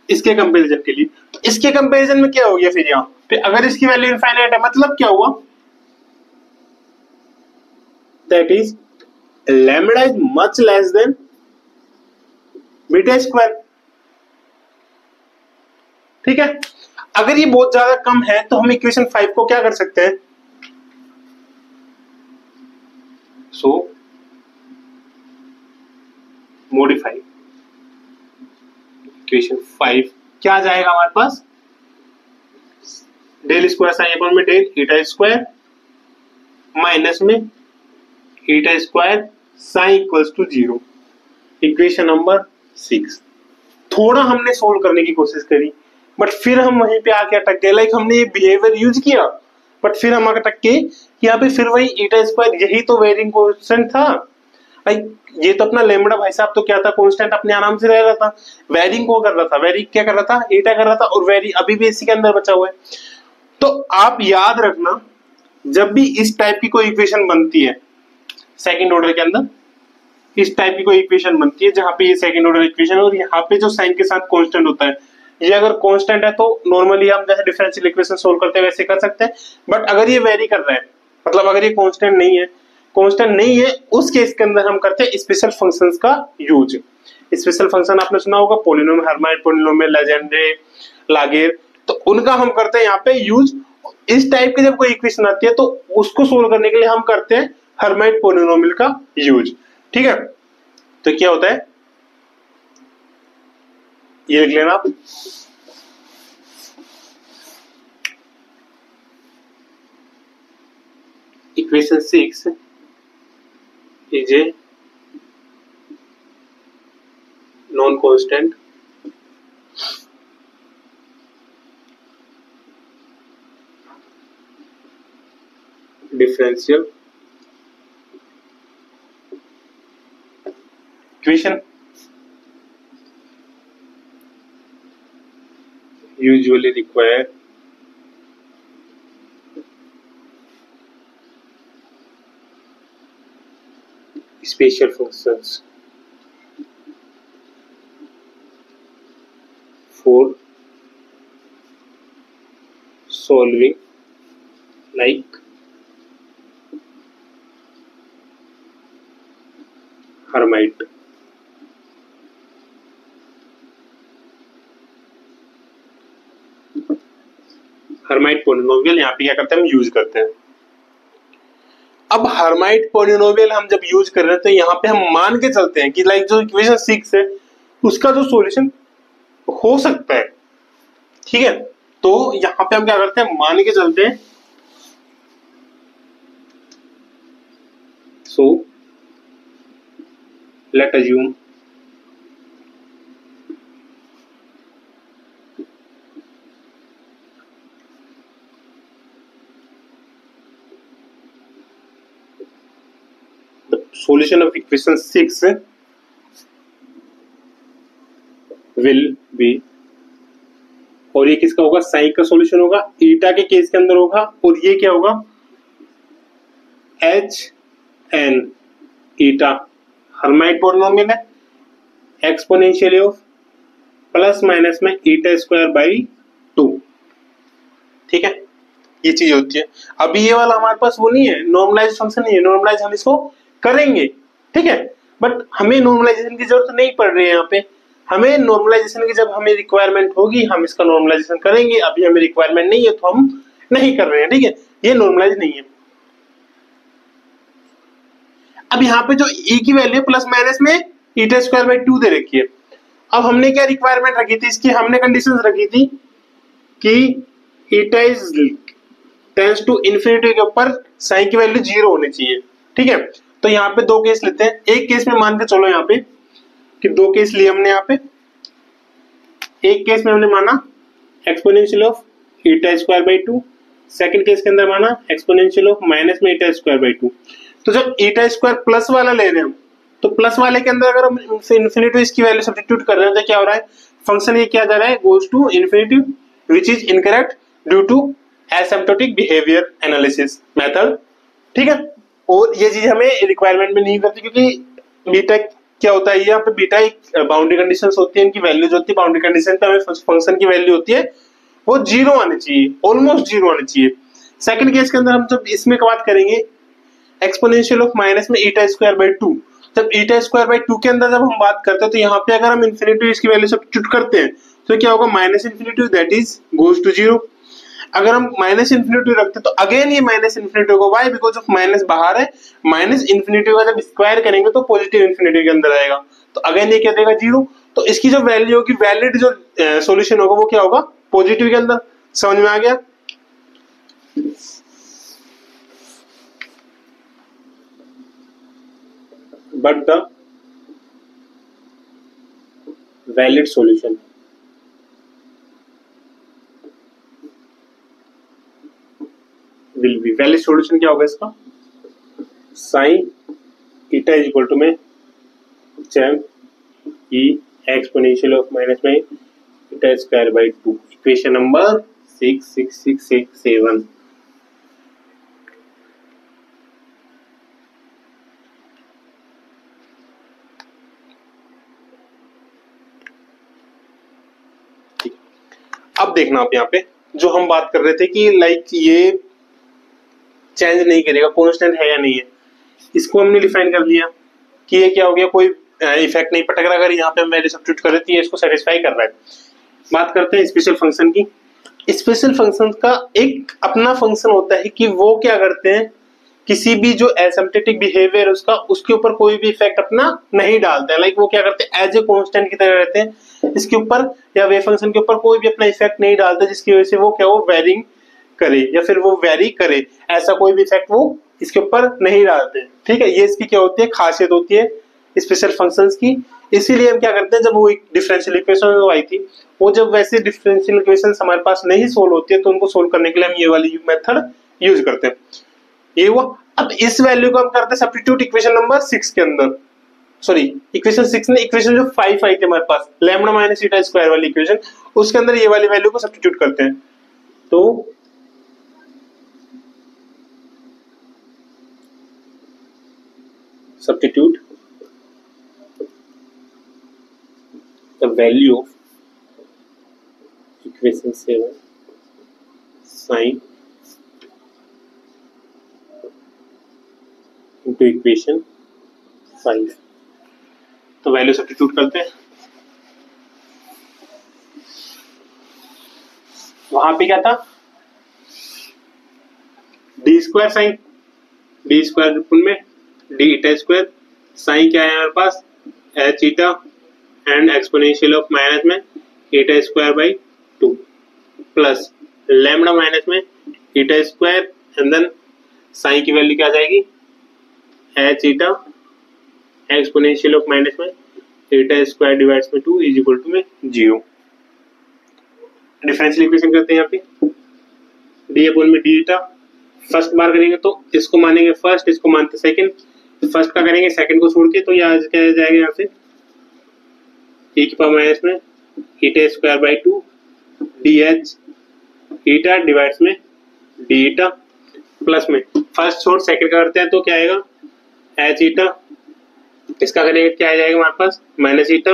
इसके कंपेरिजन के लिए, तो इसके कंपेरिजन में क्या हो गया फिर यहाँ पे, अगर इसकी वैल्यू इनफाइनाइट है, मतलब क्या हुआ, that is lambda is much less than beta square. ठीक है, अगर ये बहुत ज्यादा कम है तो हम इक्वेशन 5 को क्या कर सकते हैं, सो मॉडिफाई इक्वेशन 5 क्या आ जाएगा हमारे पास, डेल स्क्वायर साइन अपॉन में डेल ईटा स्क्वायर माइनस में eta square sign equals to 0। Equation number 6। थोड़ा हमने सोल्व करने की कोशिश करी, बट फिर हम वहीं पे आके अटक गए। लाइक हमने ये बिहेवियर यूज किया, बट फिर हम अटक के यहाँ पे फिर वही ईटा स्क्वायर, यही तो वेरिंग कांस्टेंट था। लाइक ये तो अपना लैम्बडा भाई साहब तो क्या था, कांस्टेंट अपने आराम से रह रहा था, वेरिंग को कर रहा था, वेरी क्या कर रहा था, ईटा कर रहा था, और वेरी अभी भी इसी के अंदर बचा हुआ है। तो आप याद रखना, जब भी इस टाइप की कोई इक्वेशन बनती है सेकंड ऑर्डर के अंदर, इस टाइप की कोई इक्वेशन बनती है जहां पे ये सेकंड ऑर्डर इक्वेशन है और यहाँ पे जो साइन के साथ कांस्टेंट होता है, ये अगर कांस्टेंट है तो नॉर्मली हम जैसे डिफरेंशियल इक्वेशन सोल्व करते हैं वैसे कर सकते हैं। बट अगर ये वेरी कर रहा है, मतलब अगर ये कांस्टेंट नहीं है, उस केस के अंदर हम करते हैं स्पेशल फंक्शंस का यूज। स्पेशल फंक्शन आपने सुना होगा, पॉलिनोमियल, हर्माइट पॉलिनोमियल, लेजेंड्रे, लागेर, तो उनका हम करते हैं यहाँ पे यूज। इस टाइप की जब कोई इक्वेशन आती है तो उसको सोल्व करने के लिए हम करते हैं हर्माइट पॉलिनोमियल का यूज। ठीक है, तो क्या होता है ये लिख लेना आप, equation 6 is a non constant differential equation usually require special functions for solving, like Hermite. Hermite polynomial यहाँ पे क्या करते हैं, हम यूज करते हैं। अब हर्माइट पॉलिनोमियल हम जब यूज कर रहे हैं तो यहाँ पे हम मान के चलते हैं कि लाइक जो इक्वेशन 6 है उसका जो सॉल्यूशन हो सकता है। ठीक है, तो यहाँ पे हम क्या करते हैं, मान के चलते हैं। सो let assume the solution of equation 6 will be, और ये किसका होगा, साइन का सॉल्यूशन होगा, ईटा के केस के अंदर होगा, और ये क्या होगा, एच एन ईटा हर्माइट पॉलिनोमियल है, एक्सपोनेंशियल ऑफ प्लस माइनस में ईटा स्क्वायर बाई 2। ठीक है, ये चीज होती है। अभी ये वाला हमारे पास वो नहीं है, नॉर्मलाइज फंक्शन नहीं है, नॉर्मलाइज हम इसको करेंगे। ठीक है, बट हमें नॉर्मलाइजेशन की जरूरत नहीं पड़ रही है यहाँ पे। हमें नॉर्मलाइजेशन की जब हमें रिक्वायरमेंट होगी हम इसका नॉर्मलाइजेशन करेंगे, अभी हमें रिक्वायरमेंट नहीं है तो हम नहीं कर रहे हैं। ठीक है, ये नॉर्मलाइज नहीं है। अब यहाँ पे जो e की वैल्यू प्लस माइनस में ईटा स्क्वायर बाई 2 दे रखी है। अब हमने क्या रिक्वायरमेंट रखी थी इसकी, हमने कंडीशंस रखी थी कि eta is tends to infinity के ऊपर साइन की वैल्यू 0 होनी चाहिए। ठीक है, तो यहाँ पे दो केस लेते हैं। एक केस में मान के चलो यहाँ पे कि दो केस लिए हमने यहाँ पे। एक केस में हमने माना exponential of eta square by 2, second case के अंदर माना एक्सपोनेंशियल ऑफ माइनस में ईटा स्क्वायर बाई 2। तो जब ईटा स्क्वायर प्लस वाला ले रहे हैं हम, तो प्लस वाले के अंदर अगर हम इन्फिनिटी इसकी वैल्यू सब्स्टिट्यूट कर रहे हैं तो क्या हो रहा है, फंक्शन ये क्या जा रहा है, goes to infinity, which is incorrect due to asymptotic behaviour analysis method ठीक है। और ये चीज हमें रिक्वायरमेंट में नहीं करती, क्योंकि बीटा क्या होता है, यहाँ पे बीटा एक बाउंड्री कंडीशंस होती है, इनकी वैल्यूज होती है बाउंड्री कंडीशन पे, हमें फंक्शन की वैल्यू होती है वो जीरो आनी चाहिए, ऑलमोस्ट जीरो आनी चाहिए। सेकंड केस के अंदर हम जब इसमें बात करेंगे एक्सपोनेंशियल ऑफ माइनस में ईटा स्क्वायर बाई टू, जब ईटा स्क्वायर बाई टू के अंदर जब हम बात करते हैं तो यहाँ पे अगर हम इन्फिनिटी इसकी वैल्यू सब्स्टिट्यूट करते हैं तो क्या होगा, minus infinity that is goes to zero. अगर हम माइनस इन्फिनिटी रखते हैं तो अगेन ये माइनस इन्फिनिटी होगा, व्हाई, बिकॉज ऑफ माइनस बाहर है, माइनस इन्फिनिटी का जब स्क्वायर करेंगे तो पॉजिटिव इन्फिनिटी के अंदर आएगा, तो अगेन ये क्या देगा, जीरो। तो इसकी जो वैल्यू होगी, वैलिड जो सॉल्यूशन होगा वो क्या होगा, पॉजिटिव के अंदर। समझ में आ गया? But the valid solution will be, valid solution क्या होगा इसका, sine theta is equal to में चैम ई एक्सपोनेंशियल ऑफ माइनस में theta square by two, equation number 66667। अब देखना आप यहाँ पे जो हम बात कर रहे थे कि लाइक ये चेंज नहीं करेगा, कांस्टेंट है या नहीं है, इसको हमने डिफाइन कर दिया कि ये क्या हो गया, कोई इफेक्ट नहीं पटक रहा, अगर यहाँ पे हम वैल्यू सब्स्टिट्यूट कर देती है इसको सेटिस्फाई कर रहा है। बात करते हैं स्पेशल फंक्शन की। स्पेशल फंक्शन का एक अपना फंक्शन होता है कि वो क्या करते हैं, किसी भी जो एसिम्प्टोटिक बिहेवियर उसका, उसके ऊपर कोई भी इफेक्ट अपना नहीं डालते हैं, लाइक वो क्या करते हैं, एज ए कांस्टेंट की तरह रहते हैं, इसके ऊपर या वेव फंक्शन के ऊपर कोई भी अपना इफेक्ट नहीं डालते, जिसकी वजह से वो क्या, वो वेरिंग करे या फिर वो वेरी करे, ऐसा कोई भी इफेक्ट वो इसके ऊपर नहीं डालते। ठीक है, ये इसकी क्या होती है, खासियत होती है स्पेशल फंक्शंस की। इसीलिए हम क्या करते हैं, जब वो डिफरेंशियल इक्वेशन आई थी, वो जब वैसे डिफरेंशियल इक्वेशन हमारे पास नहीं सोल्व होती है तो उनको सोल्व करने के लिए हम ये वाली मेथड यूज करते हैं। ये हुआ। अब इस वैल्यू को हम करते हैं सब्स्टिट्यूट इक्वेशन नंबर 6 के अंदर, सॉरी इक्वेशन 6 ने, इक्वेशन जो 5 आई थी हमारे पास, लैम्डा माइनस थीटा स्क्वायर वाली इक्वेशन, उसके अंदर ये वाली वैल्यू को सब्स्टिट्यूट करते हैं। तो substitute the value of equation 7 sin into equation 5, तो वैल्यू सब्स्टिट्यूट करते हैं। वहां पे क्या था, D square sine, D square में डी ईटा स्क्वायर, साइन क्या है हमारे पास, H eta and exponential of minus में eta square by 2 plus lambda minus में eta square and then sine की वैल्यू क्या आ जाएगी, H eta exponential of minus में ईटा स्क्वायर डिवाइड्स में 2 इज इक्वल टू में 0। डिफरेंशियल इक्वेशन करते हैं यहाँ पे, डी अपॉन में डी ईटा, फर्स्ट बार करेंगे तो इसको मानेंगे फर्स्ट, इसको मानते सेकंड, फर्स्ट का करेंगे सेकंड को छोड़ के, तो यहाँ क्या जाएगा, यहाँ से e की पावर माइनस में eta square by 2 D H eta divides में डी ईटा प्लस में फर्स्ट छोड़ सेकंड का करते हैं तो क्या आएगा, एच ईटा, इसका करेंगे क्या आ जाएगा हमारे पास, minus eta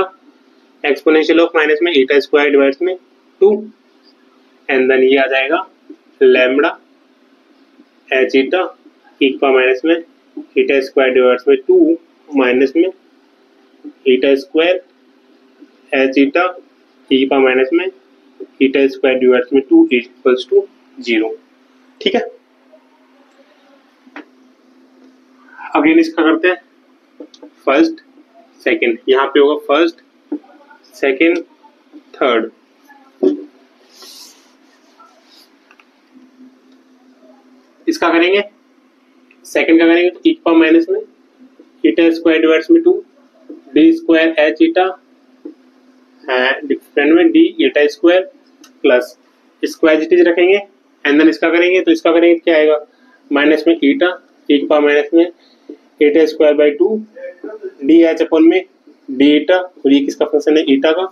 exponential of minus में ईटा स्क्वायर डिवाइड्स में 2 एंड देन ये आ जाएगा लैम्डा एच ईटा ई की पावर माइनस में ईटा स्क्वायर डिवाइड्स में 2 माइनस में ईटा स्क्वायर एच ईटा ई की पावर माइनस में ईटा स्क्वायर डिवाइड्स में 2 इक्वल्स टू 0। ठीक है, अगेन इसका करते हैं फर्स्ट सेकंड, यहाँ पे होगा फर्स्ट सेकंड थर्ड, इसका करेंगे सेकंड का करेंगे तो ई की पावर माइनस में ईटा स्क्वायर डिवाइड्स में 2 डी स्क्वायर एच ईटा डिफरेंट में डी ईटा स्क्वायर प्लस इसको एज इट इज रखेंगे एंड देन इसका करेंगे तो इसका करेंगे क्या आएगा, माइनस में ईटा ई की पावर माइनस में eta square by 2 D H upon में डी ईटा, और ये किसका फंक्शन है, ईटा का,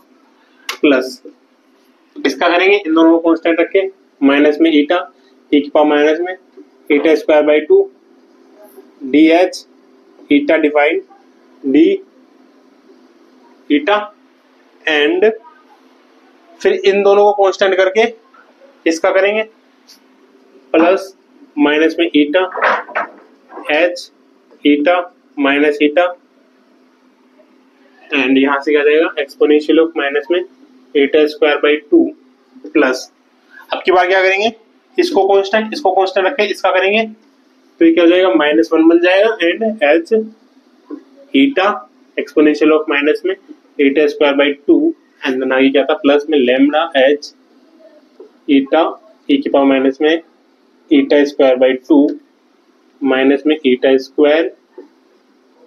प्लस इसका करेंगे इन दोनों को कांस्टेंट रख के माइनस में ईटा ई की पावर माइनस में eta square by 2 D H eta divide D eta, and फिर इन दोनों को कांस्टेंट करके इसका करेंगे प्लस माइनस में eta H eta minus eta, and यहां से क्या जाएगा एक्सपोनेंशियल ऑफ माइनस में ईटा स्क्वायर बाई 2 प्लस, अब की बार क्या करेंगे इसको कांस्टेंट रख के इसका करेंगे तो ये क्या हो जाएगा -1 बन जाएगा, and H eta exponential of minus में eta square by 2, and then आगे क्या था प्लस में लैम्डा एच ईटा ई की पावर माइनस में ईटा स्क्वायर बाई 2 माइनस में ईटा स्क्वायर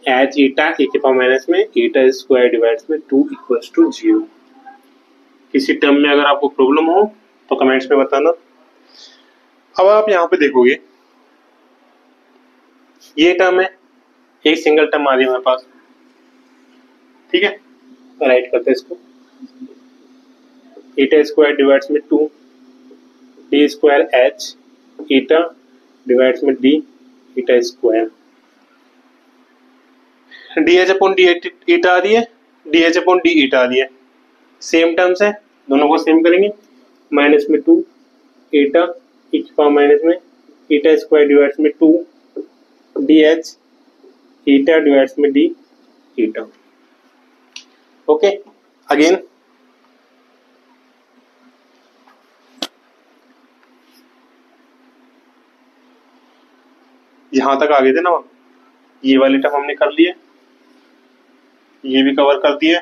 एच ईटा ई की पावर माइनस में ईटा स्क्वायर डिवाइड्स में 2 इक्वल्स टू 0। किसी टर्म में अगर आपको प्रॉब्लम हो तो कमेंट्स में बताना। अब आप यहाँ पे देखोगे ये टर्म है, एक सिंगल टर्म आ रही है हमारे पास, ठीक है, राइट करते हैं इसको, ईटा स्क्वायर डिवाइड्स में 2 D square H eta divides में D eta square, D H upon D eta आ रही है, D H upon D eta आ रही है, सेम टर्म्स है, दोनों को सेम करेंगे, माइनस में 2 ईटा ई की पावर माइनस में ईटा स्क्वायर डिवाइड्स में 2 डी एच ईटा डिवाइड्स में डी ईटा। ओके, अगेन यहां तक आ गए थे ना, ये वाली टर्म हमने कर लिए, ये भी कवर कर दिए,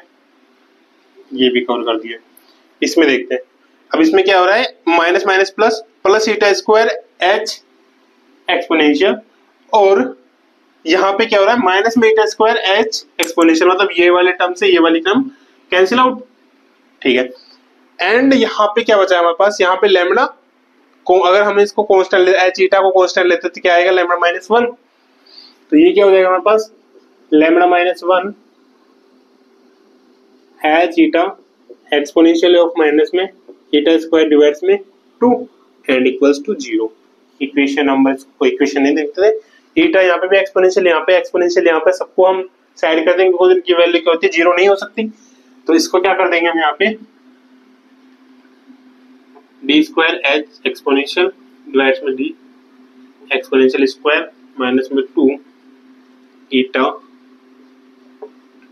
ये भी कवर कर दिए। इसमें देखते हैं अब इसमें क्या हो रहा है, minus minus plus plus eta square h exponential, और यहाँ पे क्या हो रहा है माइनस में ईटा स्क्वायर एच एक्सपोनेंशियल, मतलब ये वाले टर्म से ये वाली टर्म कैंसिल आउट, ठीक है, एंड यहाँ पे क्या बचा है हमारे पास, यहाँ पे लैम्डा को अगर हम इसको कांस्टेंट एच ईटा को कांस्टेंट लेते तो क्या आएगा लैम्डा -1, तो ये क्या हो जाएगा हमारे पास lambda -1 H eta exponential of minus में ईटा स्क्वायर डिवाइड्स में 2 and equals to 0। Equation number को इक्वेशन नहीं देखते थे, ईटा यहाँ पे भी एक्सपोनेंशियल, यहाँ पे एक्सपोनेंशियल, यहाँ पे सबको हम साइड कर देंगे बिकॉज़ इनकी वैल्यू क्या होती है 0 नहीं हो सकती, तो इसको क्या कर देंगे हम यहाँ पे d square h exponential divides में डी एक्सपोनेंशियल स्क्वायर माइनस में 2 eta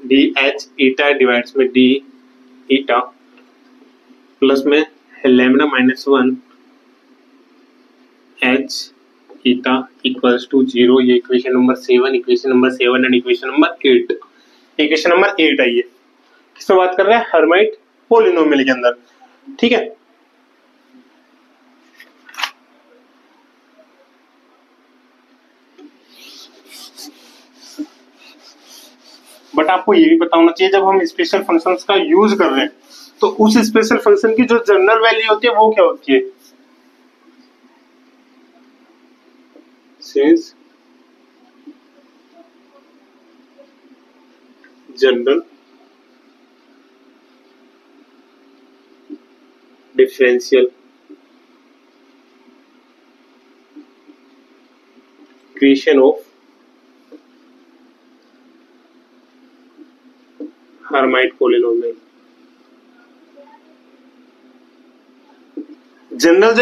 d H eta divides में डी ईटा प्लस में lambda -1 H eta equals to 0। ये equation number 7, equation number 7 and equation number 8। Equation number 8 आई है, किसमें बात कर रहे हैं हर्माइट पॉलिनोमियल के अंदर, ठीक है। बट आपको ये भी पता होना चाहिए जब हम स्पेशल फंक्शंस का यूज कर रहे हैं तो उस स्पेशल फंक्शन की जो जनरल वैल्यू होती है वो क्या होती है, since general differential equation of Hermite polynomial, general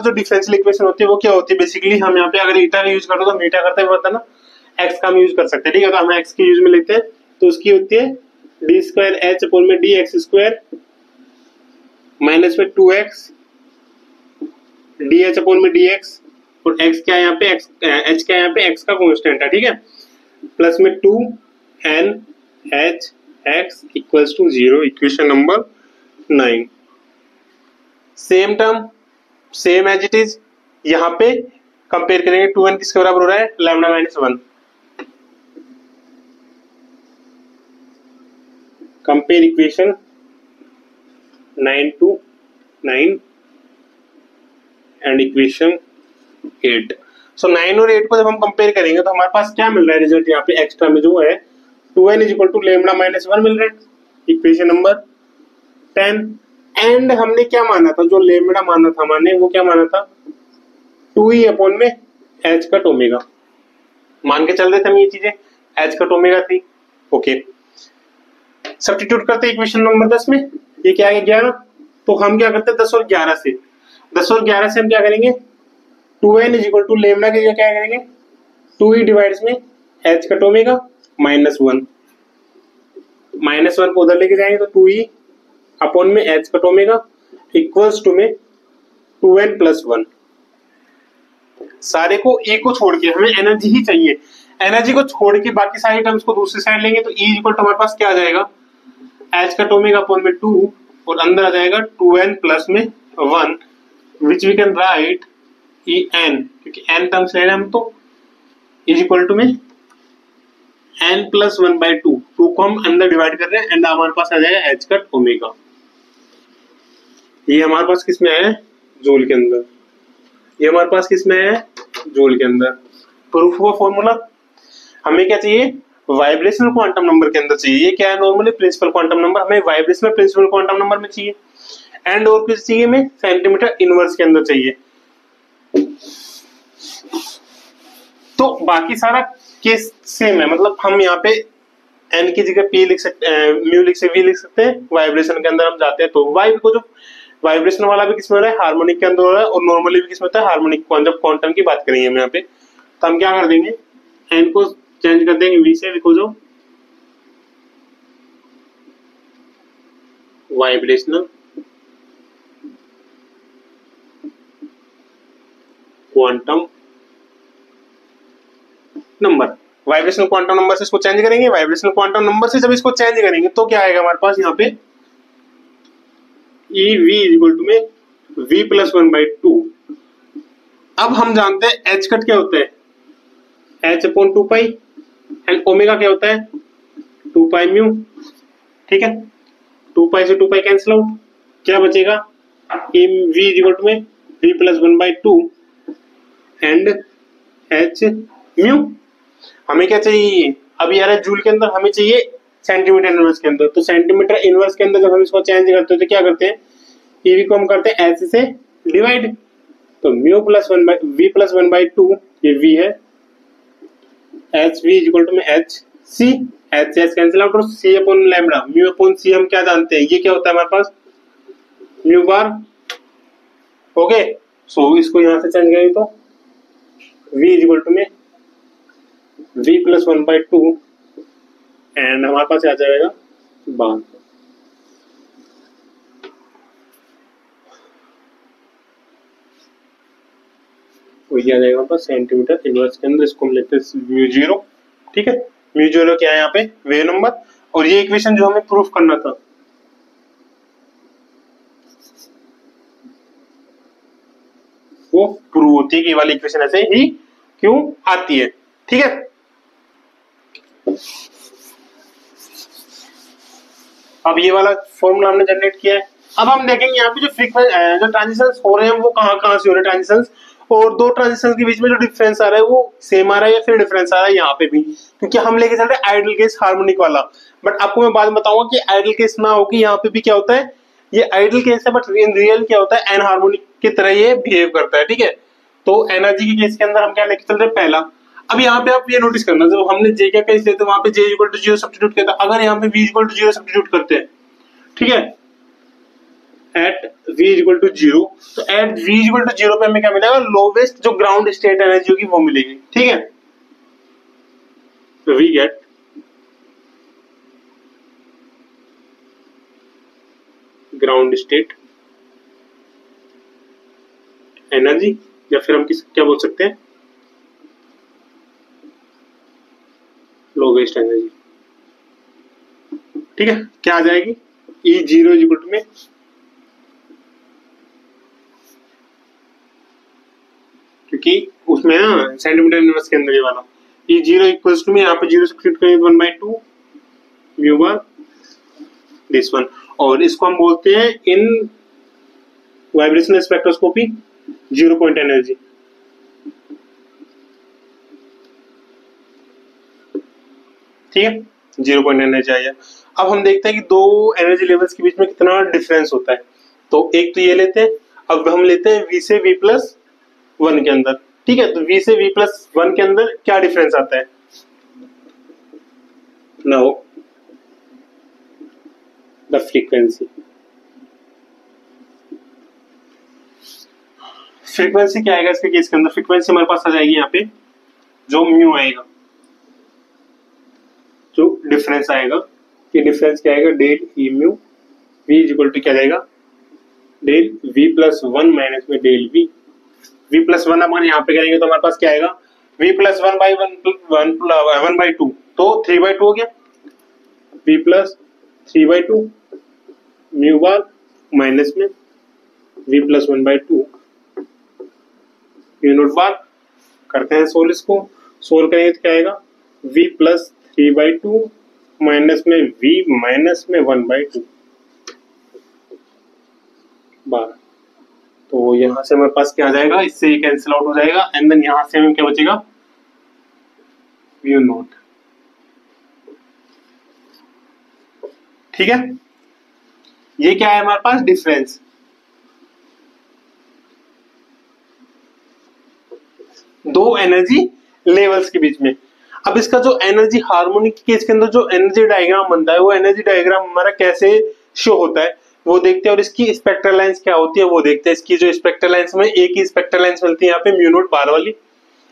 जो डिफरेंशियल इक्वेशन होती है वो क्या होती है बेसिकली, हम यहाँ पे अगर ईटा का यूज करो तो हम ईटा करते हुए ना एक्स का हम यूज कर सकते हैं, ठीक है, तो हम एक्स के यूज में लेते हैं तो उसकी होती है डी स्क्वायर एच अपॉन में डी एक्स स्क्वायर माइनस में 2x डी एच अपॉन में डी एक्स, और एक्स क्या है यहाँ पे एक्स एच क्या है यहाँ पे एक्स का कॉन्स्टेंट है, ठीक है, प्लस में 2 n h x equals to 0। Equation number 9, same term same as it is, यहाँ पे कंपेयर करेंगे 2n किसके बराबर हो रहा है lambda -1, compare equation 9 to 9 and equation 8। सो 9 और 8 को जब हम कंपेयर करेंगे तो हमारे पास क्या मिल रहा है रिजल्ट, यहाँ पे एक्स्ट्रा में जो है 2n is equal to lambda -1 मिल रहा है, इक्वेशन नंबर 10। एंड हमने क्या माना था, जो लैम्डा माना था हमने वो क्या माना था 2e अपॉन में h कट ओमेगा, मान के चल रहे थे हम ये चीजें, H cut omega 3। Okay, substitute करते हैं इक्वेशन नंबर 10 में, ये क्या है 11, तो हम क्या करते हैं 10 और 11 से, 10 और 11 से हम क्या करेंगे 2n इक्वल टू लेमडा के लिए क्या करेंगे 2e डिवाइड्स में h कट ओमेगा -1, -1 को उधर लेके जाएंगे तो 2e अपॉन में h cut omega equals to में 2n प्लस 1। सारे को e को छोड़ के हमें एनर्जी ही चाहिए, एनर्जी को छोड़ के बाकी सारी टर्म्स को दूसरी साइड लेंगे तो e इक्वल टू हमारे पास क्या आ जाएगा h कट ओमेगा अपॉन में 2 और अंदर आ जाएगा 2n प्लस में 1 which we can write en, क्योंकि n टर्म्स ले रहे हैं हम तो इज इक्वल टू में n प्लस 1/2, 2 को हम अंदर डिवाइड कर रहे हैं एंड हमारे पास आ जाएगा h कट ओमेगा। ये हमारे पास किस में है जूल के अंदर, ये हमारे पास किस में है जूल के अंदर। प्रूफ हुआ फॉर्मूला, हमें क्या चाहिए वाइब्रेशनल क्वांटम नंबर के अंदर चाहिए, ये क्या है नॉर्मली प्रिंसिपल क्वांटम नंबर, हमें वाइब्रेशनल प्रिंसिपल क्वांटम नंबर में चाहिए एंड और किस चाहिए हमें सेंटीमीटर इनवर्स के अंदर चाहिए। तो बाकी सारा केस सेम है, मतलब हम यहाँ पे n की जगह p लिख सकते हैं, म्यू लिख सकते v लिख सकते हैं, वाइब्रेशन के अंदर हम जाते हैं तो y को जो वाइब्रेशन वाला भी किसमें हो रहा है हार्मोनिक के अंदर हो रहा है और नॉर्मली भी किसमें होता है हार्मोनिक। जब क्वांटम की बात करेंगे हम यहाँ पे तो हम क्या कर देंगे n को चेंज कर देंगे v से, because of vibrational quantum number, vibrational quantum number से इसको चेंज करेंगे, वाइब्रेशनल क्वांटम नंबर से जब इसको चेंज करेंगे तो क्या आएगा हमारे पास यहाँ पे ई वी इक्वल टू में v प्लस 1/2। अब हम जानते हैं h कट क्या होता है h upon 2 pi and omega क्या होता है 2 पाई म्यू, ठीक है 2 पाई से 2 पाई कैंसिल आउट, क्या बचेगा ई वी इक्वल टू में v plus 1/2 and h mu. हमें क्या चाहिए अब यार जूल के अंदर हमें चाहिए सेंटीमीटर इनवर्स के अंदर, तो सेंटीमीटर इनवर्स के अंदर जब हम इसको चेंज करते हैं तो क्या करते हैं ईवी को हम करते हैं एच से डिवाइड, तो म्यू प्लस 1/2 ये v है एच वी इक्वल टू में h c, h h cancel out और c upon lambda, mu upon c हम क्या जानते हैं ये क्या होता है हमारे पास म्यू बार। ओके सो इसको यहां से चेंज करें तो v इक्वल टू में v प्लस 1/2 एंड हमारे पास आ जाएगा बार। वही आ जाएगा हमारे पास सेंटीमीटर इनवर्स के अंदर, इसको हम लेते हैं म्यू जीरो, ठीक है म्यू जीरो क्या है यहाँ पे वेव नंबर, और ये इक्वेशन जो हमें प्रूफ करना था वो प्रूव होती है कि वाली इक्वेशन ऐसे ही क्यों आती है, ठीक है। अब ये वाला फॉर्मूला हमने जनरेट किया है, अब हम देखेंगे यहाँ पे जो ट्रांजिशंस हो रहे हैं वो कहाँ से हो रहे हैं ट्रांजिशंस, और दो ट्रांजिशंस के बीच में जो डिफरेंस आ रहा है वो सेम आ रहा है या फिर डिफरेंस आ रहा है यहाँ पे भी, क्योंकि हम लेके चल रहे हैं आइडियल केस हार्मोनिक वाला। बट आपको मैं बाद में बताऊंगा कि आइडियल केस ना हो कि यहाँ पे भी क्या होता है ये आइडियल केस है, बट इन रियल क्या होता है एन हार्मोनिक की तरह ये बिहेव करता है, ठीक है। तो एनर्जी के केस के अंदर हम क्या लेके चल रहे हैं पहला। अब यहाँ पे आप ये नोटिस करना जब हमने जे का केस लेते वहां पे जे इक्वल टू 0 सब्स्टिट्यूट किया था, अगर यहाँ पे v इक्वल टू 0 सब्स्टिट्यूट करते हैं, ठीक है एट v इक्वल टू 0, तो एट v इक्वल टू 0 पे हमें क्या मिलेगा लोवेस्ट जो ग्राउंड स्टेट एनर्जी होगी वो मिलेगी, ठीक है। तो we get ground state energy, या फिर हम क्या बोल सकते हैं लोवेस्ट एनर्जी, ठीक है। क्या आ जाएगी ई जीरो इक्वल में क्योंकि उसमें ना सेंटीमीटर इनवर्स के अंदर ये वाला ई जीरो इक्वल्स टू में यहाँ पे जीरो सब्स्टिट्यूट करेंगे 1/2 म्यू बार दिस वन, और इसको हम बोलते हैं इन वाइब्रेशनल स्पेक्ट्रोस्कोपी 0 पॉइंट एनर्जी, ठीक है 0 पॉइंट एनर्जी आया। अब हम देखते हैं कि दो एनर्जी लेवल्स के बीच में कितना डिफरेंस होता है, तो एक तो ये लेते हैं, अब हम लेते हैं v से v+1 के अंदर, ठीक है, तो V से V+1 के अंदर क्या डिफरेंस आता है? नाउ द फ्रीक्वेंसी, फ्रीक्वेंसी क्या आएगा इसके केस के अंदर? फ्रीक्वेंसी हमारे पास आ जाएगी यहाँ पे जो म्यू आएगा, जो डिफरेंस आएगा, ये डिफरेंस क्या आएगा? Del E mu v is equal to क्या जाएगा? डेल V+1 माइनस में डेल V। V+1 अपन यहाँ पे करेंगे तो हमारे पास क्या आएगा? V+1/1 तो 3/2 हो गया। V+3/2 म्यू बार माइनस में V+1/2 म्यू नोट बार। करते हैं सोल्व, इसको सोल्व करेंगे तो क्या आएगा? V+3/2 माइनस में V माइनस में 1/2 बार। तो यहां से हमारे पास क्या आ जाएगा? इससे ये कैंसिल आउट हो जाएगा एंड देन यहां से हमें क्या बचेगा? Mu naught. ठीक है, ये क्या है हमारे पास? डिफरेंस। दो एनर्जी लेवल्स के बीच में। अब इसका जो एनर्जी हार्मोनिक केस के अंदर जो एनर्जी डायग्राम बनता है, वो एनर्जी डायग्राम हमारा कैसे शो होता है वो देखते हैं, और इसकी स्पेक्ट्रल लाइंस क्या होती है वो देखते हैं। इसकी जो स्पेक्ट्रल लाइंस में एक ही स्पेक्ट्रल लाइंस मिलती है यहाँ पे म्यू नोट बार वाली,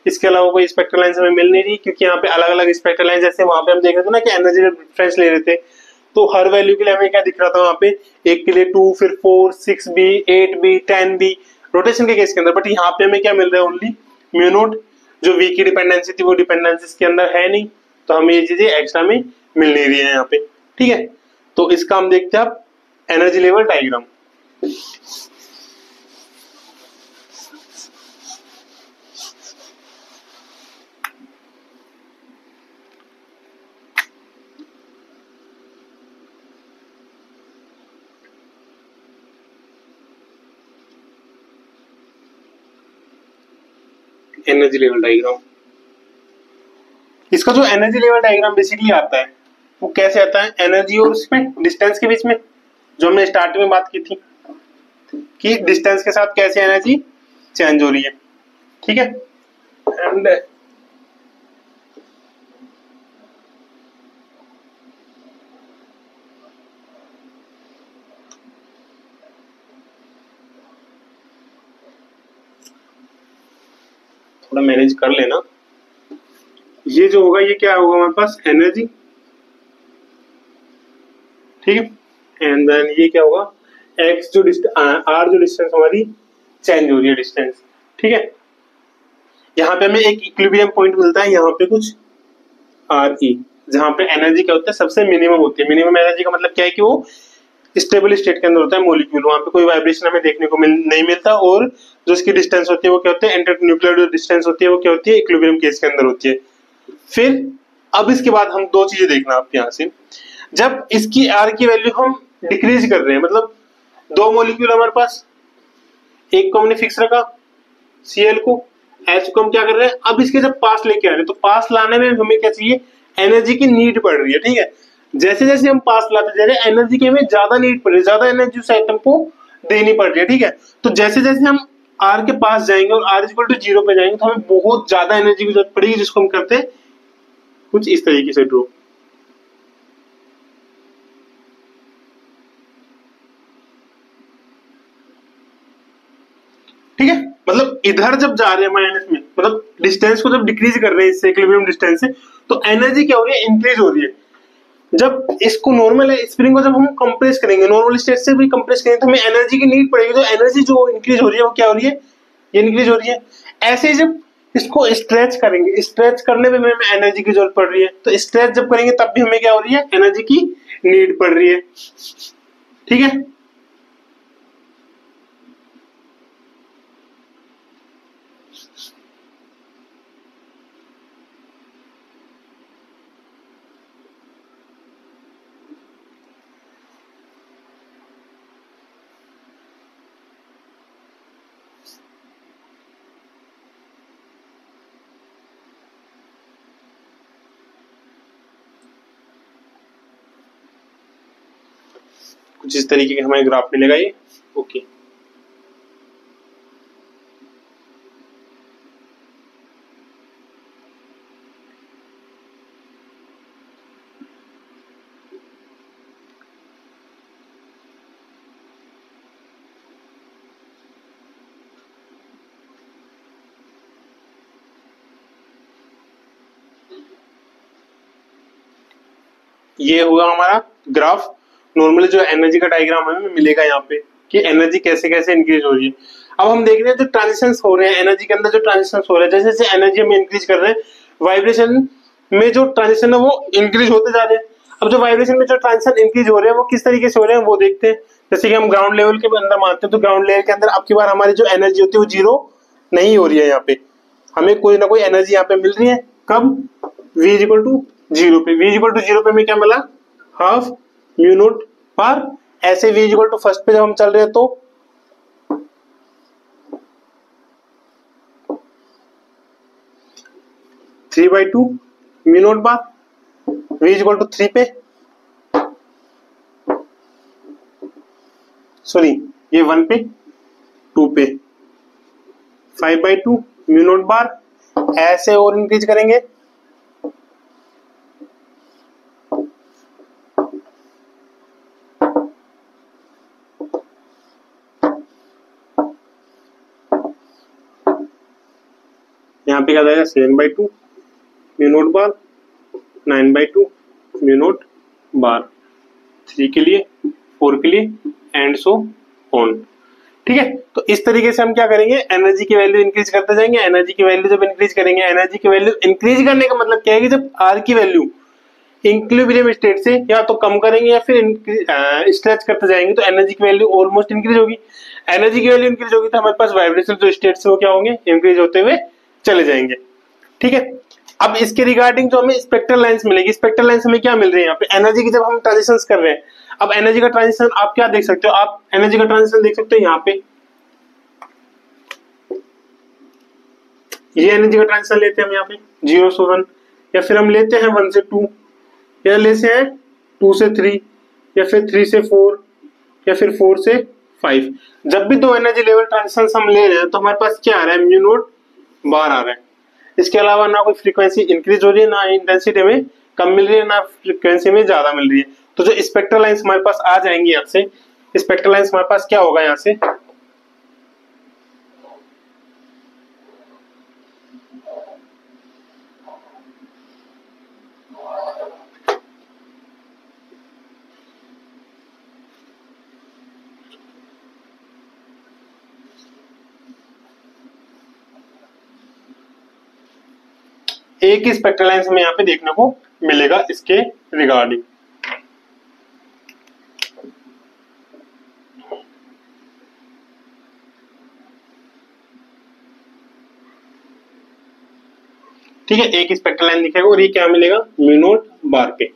इसके अलावा कोई स्पेक्ट्रल लाइंस हमें मिल नहीं रही, क्योंकि यहाँ पे अलग अलग स्पेक्ट्रल लाइंस, जैसे वहां पे हम देख रहे थे ना कि एनर्जी डिफरेंस ले रहे थे, तो हर वैल्यू के लिए हमें क्या दिख रहा था वहां पे? एक के लिए 2, फिर 4, 6B, 8B, 10B रोटेशन के केस के अंदर। बट यहाँ पे हमें क्या मिल रहा है? Only mu naught. जो V की डिपेंडेंसी थी वो डिपेंडेंसी इसके अंदर है नहीं, तो हमें ये चीजें एक्स्ट्रा में मिल नहीं रही है यहाँ पे। ठीक है, तो इसका हम देखते हैं अब energy level diagram. Energy level diagram, इसका जो एनर्जी लेवल डायग्राम बेसिकली आता है वो कैसे आता है? एनर्जी और उसमें डिस्टेंस के बीच में, जो हमने स्टार्टिंग में बात की थी कि डिस्टेंस के साथ कैसे एनर्जी चेंज हो रही है। ठीक है, एंड थोड़ा मैनेज कर लेना। ये जो होगा ये क्या होगा हमारे पास? एनर्जी। ठीक है, एंड देन ये क्या होगा? एक्स जो आर जो डिस्टेंस हमारी चेंज हो रही है डिस्टेंस। ठीक है, यहाँ पे हमें एक इक्विलिब्रियम पॉइंट मिलता है, यहाँ पे कुछ आर ई, जहाँ पे एनर्जी क्या होता है? सबसे मिनिमम होती है। मिनिमम एनर्जी का मतलब क्या है कि वो स्टेबल स्टेट के अंदर होता है मॉलिक्यूल, वहां पे कोई वाइब्रेशन हमें देखने को नहीं मिलता, और जो इसकी डिस्टेंस होती है वो क्या होती है? इंटर न्यूक्लियर जो डिस्टेंस होती है वो क्या होती है? इक्विलिब्रियम केस के अंदर होती है। फिर अब इसके बाद हम दो चीजें देखना आप यहाँ से, जब इसकी आर की वैल्यू हम डिक्रीज कर रहे हैं, मतलब दो मॉलिक्यूल हमारे पास, एक को हमने फिक्स रखा Cl को, H को हम क्या कर रहे हैं? अब इसके जब पास लेके आ रहे हैं, तो पास लाने में हमें क्या चाहिए? एनर्जी की नीड पड़ रही है। ठीक है, जैसे जैसे हम पास लाते जा रहे हैं एनर्जी की हमें ज्यादा नीड पड़ रही है, ज्यादा एनर्जी उस आइटम को देनी पड़ रही है। ठीक है, तो जैसे जैसे हम आर के पास जाएंगे और आर इक्वल टू 0 पे जाएंगे, तो हमें बहुत ज्यादा एनर्जी की जरूरत पड़ेगी, जिसको हम करते हैं कुछ इस तरीके से ड्रॉ। ठीक है, मतलब इधर जब जा रहे हैं माइनस में, मतलब डिस्टेंस को जब डिक्रीज कर रहे हैं इससे इक्विलिब्रियम डिस्टेंस से, तो एनर्जी क्या हो रही है? इंक्रीज हो रही है। जब इसको नॉर्मल है स्प्रिंग को जब हम कंप्रेस करेंगे, नॉर्मल स्टेट से भी कंप्रेस करेंगे, तो हमें एनर्जी की नीड पड़ेगी। तो एनर्जी जो इंक्रीज हो रही है वो क्या हो रही है? ये इंक्रीज हो रही है। ऐसे ही जब इसको स्ट्रेच करेंगे, स्ट्रेच करने में हमें एनर्जी की जरूरत पड़ रही है, तो स्ट्रेच जब करेंगे तब भी हमें क्या हो रही है? एनर्जी की नीड पड़ रही है। ठीक है, कुछ इस तरीके के हमारे ग्राफ मिलेगा ये। ओके, ये हुआ हमारा ग्राफ। नॉर्मली जो एनर्जी का डायग्राम हमें मिलेगा यहाँ पे कि एनर्जी कैसे कैसे इंक्रीज हो रही है। अब हम देख रहे हैं जो ट्रांजिशन हो रहे हैं एनर्जी के अंदर, जो ट्रांजिशन हो रहे हैं, जैसे जैसे एनर्जी हम इंक्रीज कर रहे हैं वाइब्रेशन में जो ट्रांजिशन है वो इंक्रीज होते जा रहे हैं। अब जो वाइब्रेशन में जो ट्रांजिशन इंक्रीज हो रहे हैं वो किस तरीके से हो रहे हैं वो देखते हैं। जैसे कि हम ग्राउंड लेवल के अंदर मानते हैं तो ग्राउंड लेवल के अंदर अब की बार हमारी जो एनर्जी होती है वो जीरो नहीं हो रही है। यहाँ पे हमें कोई ना कोई एनर्जी यहाँ पे मिल रही है। कब? v इक्वल टू जीरो पे। v इक्वल टू जीरो पे हमें क्या मिला? हाफ म्यू नॉट बार। ऐसे v इक्वल टू फर्स्ट पे जब हम चल रहे हैं तो 3/2 mu naught bar. v equal to 3 पे, सॉरी ये 1 पे 2 पे 5/2 म्यू नॉट बार। ऐसे और इंक्रीज करेंगे यहाँ पे क्या जाएगा 7/2 म्यू नॉट बार, 9/2 म्यू नॉट बार, 3 के लिए 4 के लिए एंड सो ऑन। ठीक है, तो इस तरीके से हम क्या करेंगे एनर्जी की वैल्यू इंक्रीज करते जाएंगे। एनर्जी की वैल्यू जब इंक्रीज करेंगे, एनर्जी की वैल्यू इंक्रीज करने का मतलब क्या है कि जब आर की वैल्यू इक्विलिब्रियम स्टेट से या तो कम करेंगे या फिर स्ट्रेच करते जाएंगे तो एनर्जी की वैल्यू ऑलमोस्ट इंक्रीज होगी। एनर्जी की वैल्यू इंक्रीज होगी तो हमारे पास वाइब्रेशन जो स्टेट से वो क्या होंगे इंक्रीज होते हुए चले जाएंगे। ठीक है, अब इसके रिगार्डिंग जो हमें स्पेक्ट्रल लाइंस मिलेगी, स्पेक्ट्रल लाइंस हमें क्या मिल रही है यहाँ पे एनर्जी की जब हम ट्रांजिशन कर रहे हैं। अब एनर्जी का ट्रांजिशन आप क्या देख सकते हो, आप एनर्जी का ट्रांजिशन देख सकते हो यहाँ पे। ये एनर्जी का ट्रांजिशन लेते हैं हम यहाँ पे 0 से 1, या फिर हम लेते हैं 1 से 2, या लेते हैं 2 से 3, या फिर 3 से 4, या फिर 4 से 5। जब भी दो एनर्जी लेवल ट्रांजिशन हम ले रहे हैं तो हमारे पास क्या आ रहा है म्यू नॉट बार आ रहा है। इसके अलावा ना कोई फ्रीक्वेंसी इंक्रीज हो रही है, ना इंटेंसिटी में कम मिल रही है, ना फ्रीक्वेंसी में ज्यादा मिल रही है। तो जो स्पेक्ट्रल लाइंस हमारे पास आ जाएंगी यहाँ से, स्पेक्ट्रल लाइंस हमारे पास क्या होगा यहाँ से एक ही स्पेक्ट्रल लाइंस हमें यहाँ पे देखने को मिलेगा इसके रिगार्डिंग। ठीक है, एक स्पेक्ट्रल लाइन दिखेगा और ये क्या मिलेगा म्यू नॉट बार पे।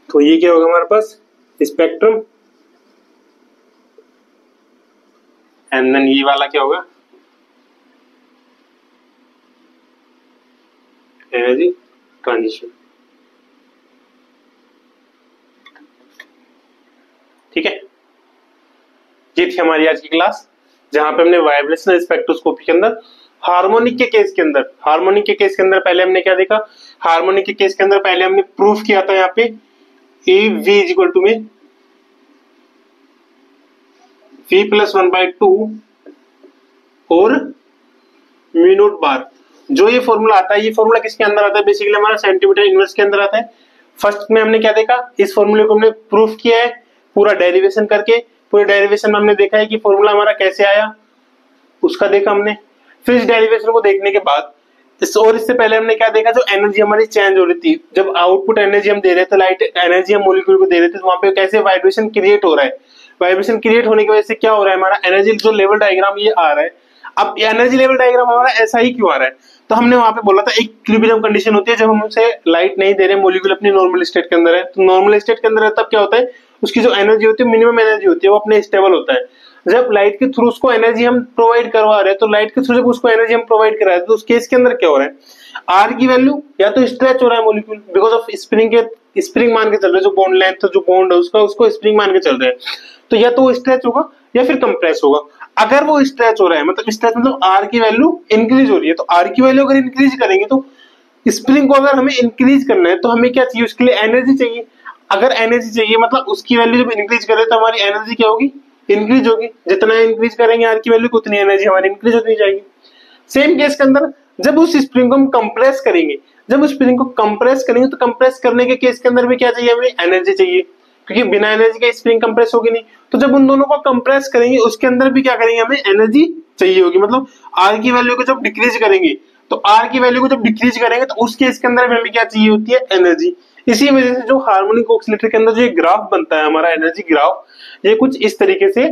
तो ये क्या होगा हमारे पास स्पेक्ट्रम, एंड देन ये वाला क्या होगा एनर्जी ट्रांजिशन। ठीक है, ये थी हमारी आज की क्लास जहां पे हमने वाइब्रेशनल स्पेक्ट्रोस्कोपी के अंदर हार्मोनिक के केस के अंदर, हार्मोनिक के केस के अंदर पहले हमने क्या देखा, हार्मोनिक के केस के अंदर पहले हमने प्रूफ किया था यहाँ पे a v is equal to में v प्लस 1/2 और म्यू नॉट बार। जो ये फॉर्मूला आता है, ये फॉर्मूला किसके अंदर आता है बेसिकली हमारा सेंटीमीटर इनवर्स के अंदर आता है। फर्स्ट में हमने क्या देखा, इस फॉर्मूले को हमने प्रूफ किया है पूरा डेरिवेशन करके। पूरे डेरिवेशन में हमने देखा है कि फॉर्मूला हमारा कैसे आया उसका देखा हमने। फिर इस डेरिवेशन को देखने के बाद और इससे पहले हमने क्या देखा, जो एनर्जी हमारी चेंज हो रही थी, जब आउटपुट एनर्जी हम दे रहे थे, लाइट एनर्जी हम मॉलिक्यूल को दे रहे थे, तो वहां पे कैसे वाइब्रेशन क्रिएट हो रहा है। वाइब्रेशन क्रिएट होने की वजह से क्या हो रहा है, हमारा एनर्जी जो लेवल डायग्राम ये आ रहा है। अब एनर्जी लेवल डायग्राम हमारा ऐसा ही क्यों आ रहा है, तो हमने वहां पे बोला था एक इक्विलिब्रियम कंडीशन होती है जब हम उसे लाइट नहीं दे रहे, मॉलिक्यूल अपनी नॉर्मल स्टेट के अंदर है। तो नॉर्मल स्टेट के अंदर है तब क्या होता है, उसकी जो एनर्जी होती है मिनिमम एनर्जी होती है, वो अपने स्टेबल होता है। जब लाइट के थ्रू उसको एनर्जी हम प्रोवाइड करवा रहे हैं, तो लाइट के थ्रू जब उसको एनर्जी हम प्रोवाइड करा रहे हैं तो उस केस के अंदर क्या हो रहा है, आर की वैल्यू या तो स्ट्रेच हो रहा है मॉलिक्यूल बिकॉज ऑफ स्प्रिंग के, स्प्रिंग मान के चल रहे हैं, जो बॉन्ड लेंथ जो बॉन्ड है उसका, उसको स्प्रिंग मान के चल रहे हैं, तो या तो वो स्ट्रेच होगा या फिर कंप्रेस होगा। अगर वो स्ट्रेच हो रहा है मतलब स्ट्रेच मतलब आर की वैल्यू इंक्रीज हो रही है, तो आर की वैल्यू अगर इंक्रीज करेंगे तो स्प्रिंग को अगर हमें इंक्रीज करना है तो हमें क्या चाहिए, उसके लिए एनर्जी चाहिए। अगर एनर्जी चाहिए मतलब उसकी वैल्यू जब इंक्रीज करें तो हमारी एनर्जी क्या होगी, इंक्रीज होगी। जितना इंक्रीज करेंगे आर की वैल्यू को उतनी एनर्जी हमारी इंक्रीज होती जाएगी। सेम केस के अंदर जब उस स्प्रिंग को हम कंप्रेस करेंगे, जब उस स्प्रिंग को कंप्रेस करेंगे तो कंप्रेस करने के केस के अंदर भी क्या चाहिए, हमें एनर्जी चाहिए, क्योंकि बिना एनर्जी के स्प्रिंग कंप्रेस होगी नहीं। तो जब उन दोनों को कंप्रेस करेंगे उसके अंदर भी क्या करेंगे, हमें एनर्जी चाहिए होगी। मतलब आर की वैल्यू को जब डिक्रीज करेंगे, तो आर की वैल्यू को जब डिक्रीज करेंगे तो उस केस के अंदर भी हमें क्या चाहिए होती है, एनर्जी। इसी वजह से जो हार्मोनिक ऑसिलेटर के अंदर जो ग्राफ बनता है हमारा एनर्जी ग्राफ, ये कुछ इस तरीके से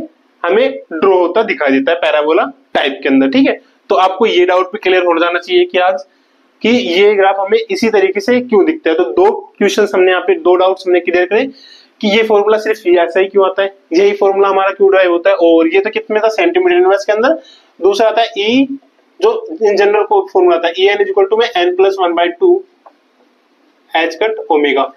हमें ड्रॉ होता दिखाई देता है पैराबोला टाइप के अंदर। ठीक है, तो आपको ये डाउट भी क्लियर हो जाना चाहिए कि आज कि ये ग्राफ हमें इसी तरीके से क्यों दिखता है। तो दो क्वेश्चंस हमने यहाँ पे, दो डाउट्स हमने क्लियर करे कि ये फॉर्मूला सिर्फ ऐसा ही क्यों आता है, यही फॉर्मूला हमारा क्यों ड्राइव होता है, और ये तो कितने था, सेंटीमीटर इनवर्स के अंदर। दूसरा आता है ई, जो इन जनरल को फॉर्मूला था ई एन इक्वल टू में n+1/2 एच कट ओमेगा।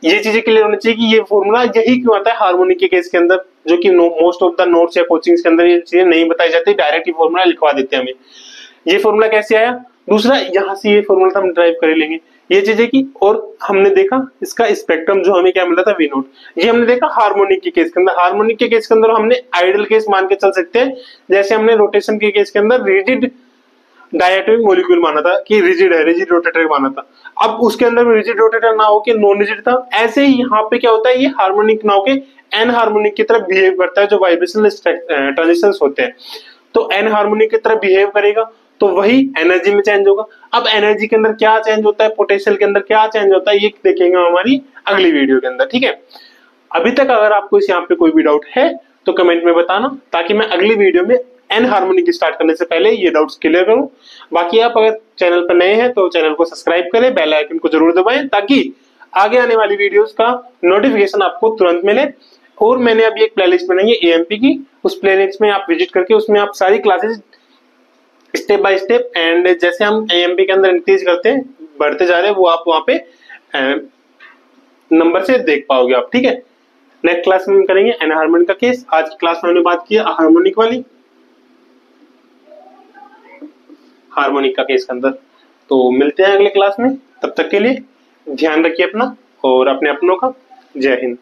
ये चीजें क्लियर होनी चाहिए कि ये फॉर्मूला यही क्यों आता है हार्मोनिक के केस के अंदर, जो कि मोस्ट ऑफ द नोट्स या कोचिंग्स के अंदर ये चीजें नहीं बताई जाती, डायरेक्ट ही फॉर्मूला लिखवा देते हैं हमें। ये फॉर्मूला कैसे आया, दूसरा यहाँ से ये फॉर्मूला हम ड्राइव कर लेंगे, ये चीजें की। और हमने देखा इसका स्पेक्ट्रम जो हमें क्या मिला था, V0। ये हमने देखा हार्मोनिक के केस के अंदर। हार्मोनिक के केस के अंदर हमने आइडियल केस मान के चल सकते हैं, जैसे हमने रोटेशन के केस के अंदर रिजिड डायटोमिक मॉलिक्यूल माना था कि रिजिड है, रिजिड रोटेटर माना था। अब उसके अंदर में रिजिड रोटेटर ना हो के नॉन रिजिड था। ऐसे ही यहाँ पे क्या होता है, ये हार्मोनिक ना हो के एन हार्मोनिक की तरह बिहेव करता है, जो वाइब्रेशनल ट्रांजिशंस होते हैं। तो एन हार्मोनिक की तरह बिहेव करेगा तो वही एनर्जी में चेंज होगा। अब एनर्जी के अंदर क्या चेंज होता है, पोटेंशियल के अंदर क्या चेंज होता है, ये देखेंगे हमारी अगली वीडियो के अंदर। ठीक है, अभी तक अगर आपको इस यहाँ पे कोई भी डाउट है तो कमेंट में बताना, ताकि मैं अगली वीडियो में एन हार्मोनिक स्टार्ट करने से पहले ये डाउट्स क्लियर करूं। बाकी आप अगर चैनल पर नए हैं तो चैनल को सब्सक्राइब करें, बेल आइकन को जरूर दबाएं, ताकि आगे आने वाली वीडियोस का नोटिफिकेशन आपको तुरंत मिले। और मैंने अभी एक प्लेलिस्ट बनाई है एएमपी की, उस प्लेलिस्ट में आप विजिट करके उसमें आप सारी classes step by step and जैसे हम एएमपी के अंदर इंक्रीज करते हैं, बढ़ते जा रहे हैं, वो आप वहां पे नंबर से देख पाओगे आप। ठीक है, नेक्स्ट क्लास में हम करेंगे एन हार्मोनिक का केस। आज की क्लास में हमने बात की हार्मोनिक वाली, हार्मोनिक का केस के अंदर। तो मिलते हैं अगले क्लास में, तब तक के लिए ध्यान रखिए अपना और अपने अपनों का। जय हिंद।